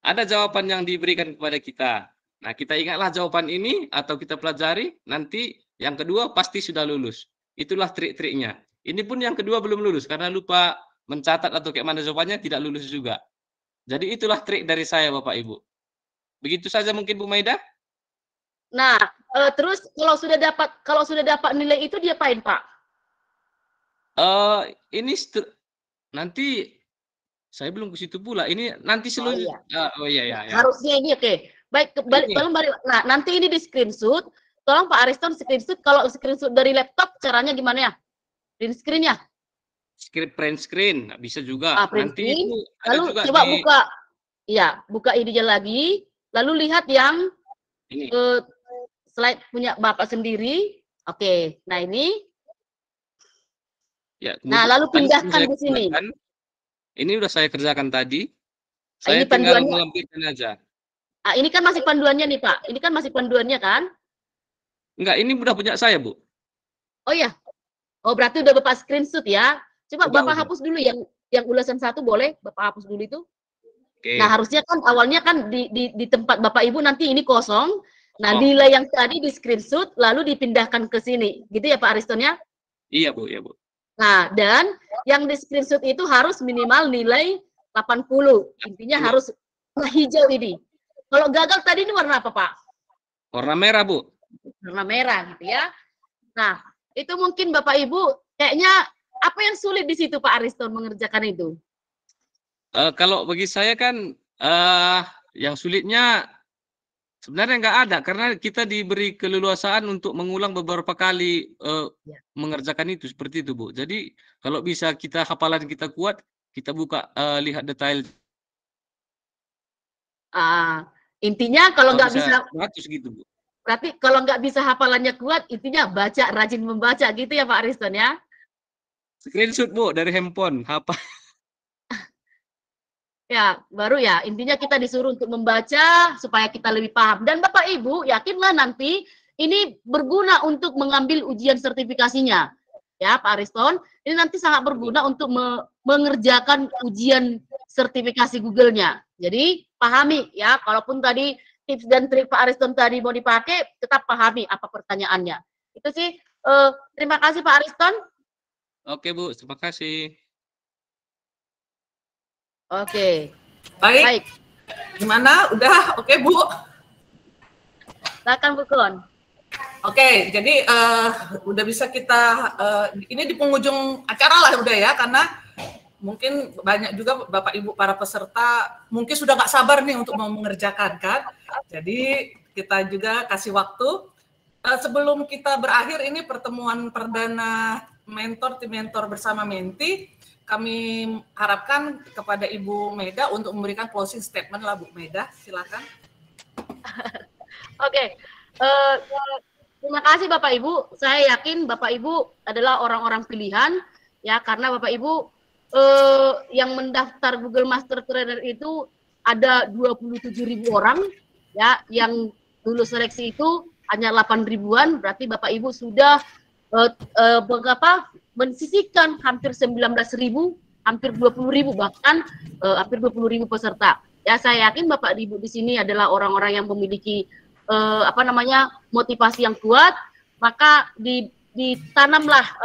Ada jawaban yang diberikan kepada kita. Nah, kita ingatlah jawaban ini atau kita pelajari, nanti yang kedua pasti sudah lulus. Itulah trik-triknya. Ini pun yang kedua belum lulus karena lupa mencatat atau kayak mana jawabannya, tidak lulus juga. Jadi itulah trik dari saya Bapak Ibu. Begitu saja mungkin Bu Maida. Nah, terus kalau sudah dapat nilai itu diapain, Pak? Ini nanti saya belum ke situ pula. Ini nanti seluruh. Oh iya. Harusnya ini oke. Baik, balik. Nah, nanti ini di screenshot. Tolong Pak Ariston screenshot. Kalau screenshot dari laptop caranya gimana ya? Print screen-nya? Print screen bisa juga. Print nanti screen. itu lalu juga coba buka. Iya, buka ininya lagi. Lalu lihat yang ini. Slide punya Bapak sendiri. Oke. Nah, ini. Ya, nah, lalu pindahkan di sini. Ini udah saya kerjakan tadi. Ini Saya tinggal melampirkan aja. Ini kan masih panduannya nih, Pak. Ini kan masih panduannya kan? Enggak, ini udah punya saya, Bu. Oh iya. Oh, berarti udah Bapak screenshot ya. Coba Bapak hapus dulu yang ulasan 1 boleh Bapak hapus dulu itu. Oke. Nah, harusnya kan awalnya kan di tempat Bapak Ibu nanti ini kosong. Nah, nilai yang tadi di screenshot lalu dipindahkan ke sini. Gitu ya Pak Ariston ya? Iya, Bu, ya, Bu. Nah, dan yang di screenshot itu harus minimal nilai 80. Intinya harus hijau ini. Kalau gagal tadi ini warna apa, Pak? Warna merah, Bu. Warna merah gitu ya. Nah, itu mungkin Bapak Ibu kayaknya apa yang sulit di situ Pak Ariston mengerjakan itu? Kalau bagi saya kan yang sulitnya sebenarnya nggak ada karena kita diberi keleluasaan untuk mengulang beberapa kali mengerjakan itu seperti itu Bu. Jadi kalau bisa hafalan kita kuat, kita buka lihat detail. Intinya kalau nggak bisa 100 gitu Bu. Berarti kalau nggak bisa hafalannya kuat, intinya baca, rajin membaca gitu ya Pak Ariston ya? Screenshot Bu dari handphone, hafal. Ya, baru ya. Intinya kita disuruh untuk membaca supaya kita lebih paham. Dan Bapak Ibu, yakinlah nanti ini berguna untuk mengambil ujian sertifikasinya. Ya, Pak Ariston, ini nanti sangat berguna untuk mengerjakan ujian sertifikasi Google-nya. Jadi, pahami ya, kalaupun tadi tips dan trik Pak Ariston tadi mau dipakai, tetap pahami apa pertanyaannya. Itu sih. Terima kasih Pak Ariston. Oke Bu, terima kasih. Oke. Baik. Gimana? Udah? Oke, Bu. Silakan Bu Kon. Oke, jadi udah bisa kita ini di penghujung acara lah udah ya, karena mungkin banyak juga Bapak Ibu para peserta mungkin sudah nggak sabar nih untuk mau mengerjakan kan. Jadi kita juga kasih waktu. Sebelum kita berakhir ini pertemuan perdana tim mentor bersama Menti, kami harapkan kepada Ibu Meda untuk memberikan closing statement lah, Bu Meda, silakan. Oke, terima kasih Bapak Ibu. Saya yakin Bapak Ibu adalah orang-orang pilihan, ya, karena Bapak Ibu yang mendaftar Google Master Trader itu ada 27.000 orang, ya, yang lulus seleksi itu hanya 8 ribuan, berarti Bapak Ibu sudah mensisihkan hampir 19.000, hampir 20.000, bahkan hampir 20.000 peserta. Ya, saya yakin Bapak Ibu di sini adalah orang-orang yang memiliki motivasi yang kuat, maka ditanamlah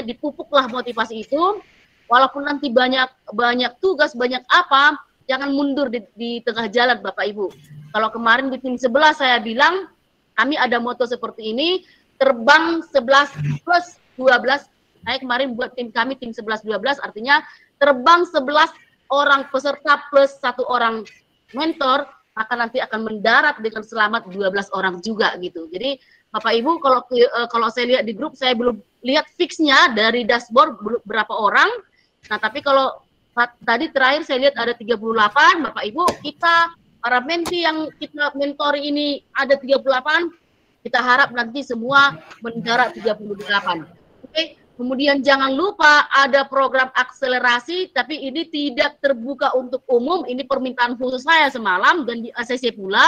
dipupuklah motivasi itu. Walaupun nanti banyak tugas, banyak apa, jangan mundur di tengah jalan Bapak Ibu. Kalau kemarin di tim 11 saya bilang, kami ada moto seperti ini, terbang 11 plus 12. Saya kemarin buat tim kami tim 11-12, artinya terbang 11 orang peserta plus 1 orang mentor, maka nanti akan mendarat dengan selamat 12 orang juga gitu. Jadi Bapak Ibu, kalau saya lihat di grup, saya belum lihat fixnya dari dashboard berapa orang. Nah, tapi kalau tadi terakhir saya lihat ada 38, Bapak Ibu, kita para menti yang kita mentori ini ada 38, kita harap nanti semua mendarat 38. Oke, kemudian jangan lupa ada program akselerasi, tapi ini tidak terbuka untuk umum, ini permintaan khusus saya semalam dan di ACC pula.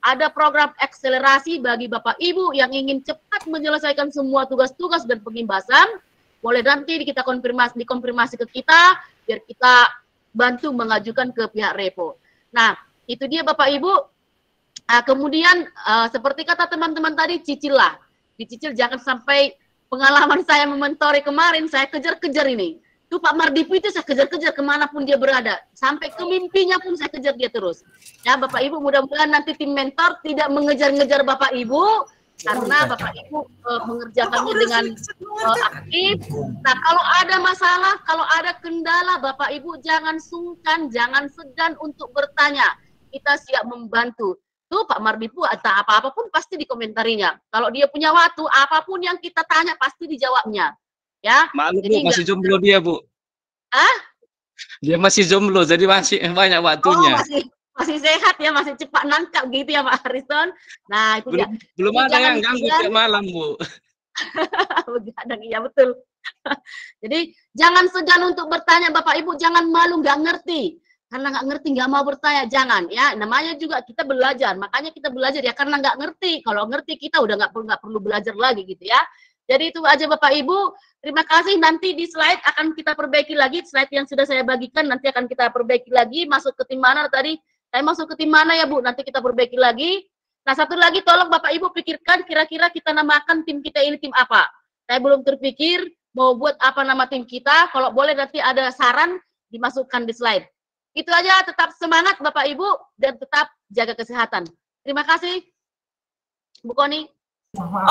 Ada program akselerasi bagi Bapak Ibu yang ingin cepat menyelesaikan semua tugas-tugas dan pengimbasan, boleh nanti kita dikonfirmasi ke kita, biar kita bantu mengajukan ke pihak repo. Nah, itu dia Bapak Ibu. Kemudian seperti kata teman-teman tadi, cicil lah. Dicicil, jangan sampai pengalaman saya mementori kemarin, saya kejar-kejar ini. Tuh Pak Mardipu itu saya kejar-kejar kemanapun dia berada. Sampai ke mimpinya pun saya kejar dia terus. Ya Bapak Ibu, mudah-mudahan nanti tim mentor tidak mengejar-ngejar Bapak Ibu, karena Bapak Ibu mengerjakannya dengan aktif. Nah, kalau ada masalah, kalau ada kendala, Bapak Ibu jangan sungkan, jangan segan untuk bertanya. Kita siap membantu. Tuh Pak Mardipu, atau apa-apa pun pasti dikomentarinya. Kalau dia punya waktu, apapun yang kita tanya pasti dijawabnya. Ya. Maklum Bu, masih jomblo dia Bu. Dia masih jomblo, jadi masih banyak waktunya. Oh, masih sehat ya, masih cepat nangkap gitu ya Pak Harrison. Nah, itu belum ada yang ganggu tiap malam Bu. Begadang, iya betul. Jadi jangan segan untuk bertanya Bapak Ibu, jangan malu nggak ngerti. Karena nggak ngerti nggak mau bertanya, jangan ya. Namanya juga kita belajar, makanya kita belajar ya karena nggak ngerti. Kalau ngerti kita udah nggak perlu belajar lagi gitu ya. Jadi itu aja Bapak Ibu. Terima kasih. Nanti di slide akan kita perbaiki lagi. Slide yang sudah saya bagikan nanti akan kita perbaiki lagi. Masuk ke tim mana tadi? Saya masuk ke tim mana ya Bu? Nanti kita perbaiki lagi. Nah, satu lagi tolong Bapak Ibu pikirkan kira-kira kita namakan tim kita ini tim apa. Saya belum terpikir mau buat apa nama tim kita. Kalau boleh nanti ada saran dimasukkan di slide. Itu aja, tetap semangat Bapak Ibu dan tetap jaga kesehatan. Terima kasih. Bu Koni.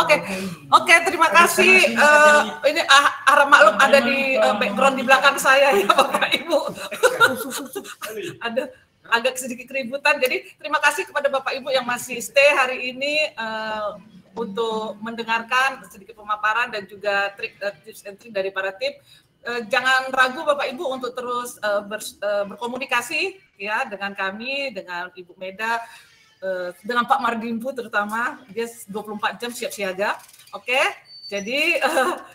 Oke, terima kasih. Ini harap maklum ada di background di belakang saya ya Bapak Ibu. Ada agak sedikit keributan. Jadi terima kasih kepada Bapak Ibu yang masih stay hari ini untuk mendengarkan sedikit pemaparan dan juga tips and trik dari para tim. Jangan ragu Bapak Ibu untuk terus berkomunikasi ya dengan kami, dengan Ibu Meda, dengan Pak Mardimpu terutama, dia 24 jam siap siaga. Oke, jadi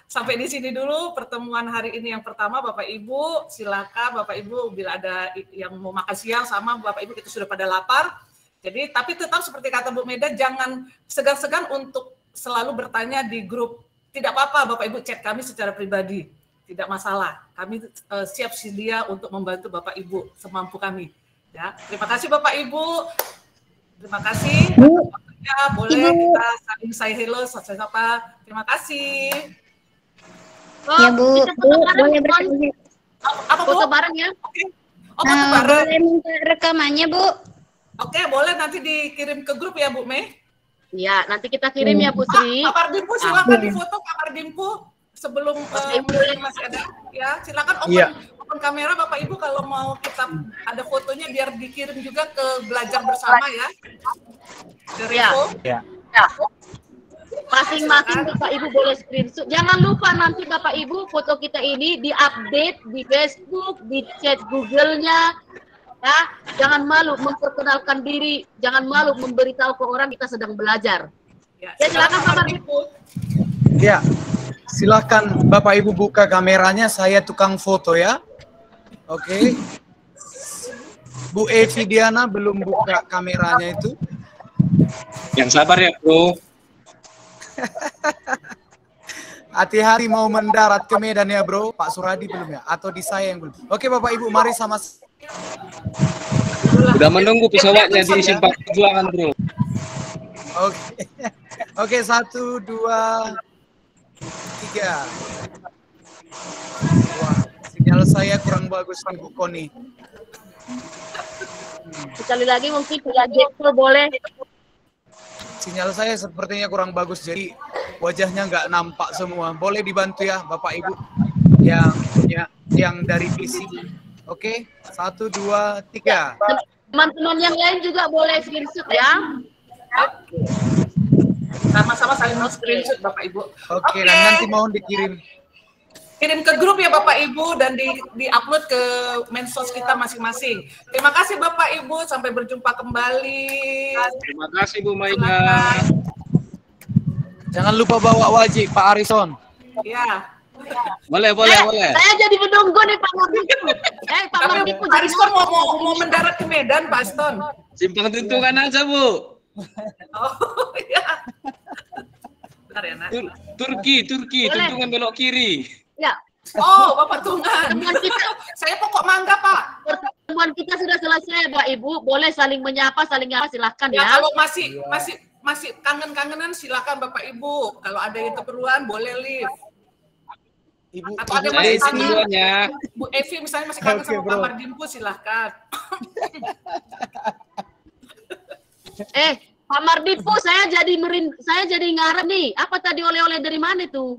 sampai di sini dulu pertemuan hari ini yang pertama. Bapak Ibu silakan Bapak Ibu bila ada yang mau makan siang sama Bapak Ibu kita sudah pada lapar. Jadi tapi tetap seperti kata Bu Meda, jangan segan-segan untuk selalu bertanya di grup. Tidak apa-apa Bapak Ibu chat kami secara pribadi. Tidak masalah, kami siap sedia untuk membantu Bapak Ibu semampu kami. Ya, terima kasih Bapak Ibu. Terima kasih. Ya, boleh kita saling say hello, sapa. Terima kasih. Ya Bu, boleh bertanya. Apa Bu? Foto bareng ya? Oke. Oh, foto bareng. Boleh minta rekamannya Bu? Oke, boleh nanti dikirim ke grup ya Bu Mei. Iya, nanti kita kirim ya Bu Sri. Pak Mardimpu silakan difoto Pak Mardimpu. Sebelum masih ada ya silakan open kamera Bapak Ibu kalau mau kita ada fotonya biar dikirim juga ke belajar bersama ya. Ya. Masing-masing Bapak Ibu boleh screenshot. Jangan lupa nanti Bapak Ibu foto kita ini diupdate di Facebook, di chat Google-nya. Ya, jangan malu memperkenalkan diri, jangan malu memberitahu ke orang kita sedang belajar. Ya, silakan Bapak Ibu. Ya, silakan Bapak Ibu buka kameranya, saya tukang foto ya. Oke. Bu Evi Diana belum buka kameranya itu. Yang sabar ya, Bro. Hati-hati mau mendarat ke Medan ya, Bro. Pak Suradi belum ya? Atau di saya yang belum? Oke, Bapak Ibu, mari sama. Sudah menunggu pesawatnya di Simpang Perjuangan, Bro. Oke. Oke, 1, 2, 3. Wah, sinyal saya kurang bagus, Bu Koni. Sekali lagi mungkin boleh. Sinyal saya sepertinya kurang bagus, jadi wajahnya nggak nampak semua. Boleh dibantu ya, Bapak Ibu yang dari PC. Oke, 1, 2, 3. Teman-teman yang lain juga boleh screenshot ya. Sama-sama saling mau screenshot Bapak Ibu. Oke, dan nanti mohon dikirim. Kirim ke grup ya Bapak Ibu dan di-upload ke medsos kita masing-masing. Terima kasih Bapak Ibu, sampai berjumpa kembali. Terima kasih Bu Maida. Jangan lupa bawa wajib Pak Arison. Ya. Boleh. Saya jadi menunggu nih Pak Mardipu. Pak Mardipu Pak Aston mau mendarat ke Medan, Pak Aston. Simpang Tuntungan aja, Bu. Oh iya. Bentar ya, Nak. Turki, Tuntungan belok kiri. Ya. Oh, Bapak Tungan. Pertemuan kita, Saya pokok mangga, Pak. pertemuan kita sudah selesai, Pak Ibu. Boleh saling menyapa, silahkan Ya, ya. kalau masih kangen-kangenan silakan Bapak Ibu. Kalau ada yang keperluan boleh live. Ibu, Atau ada Ibu masih Desi. kangen, Bu Evi misalnya masih kangen Oke, sama bro. Pak Mardimpu, silahkan. Pak Mardipu, saya jadi ngarep nih. Apa tadi oleh-oleh dari mana tuh?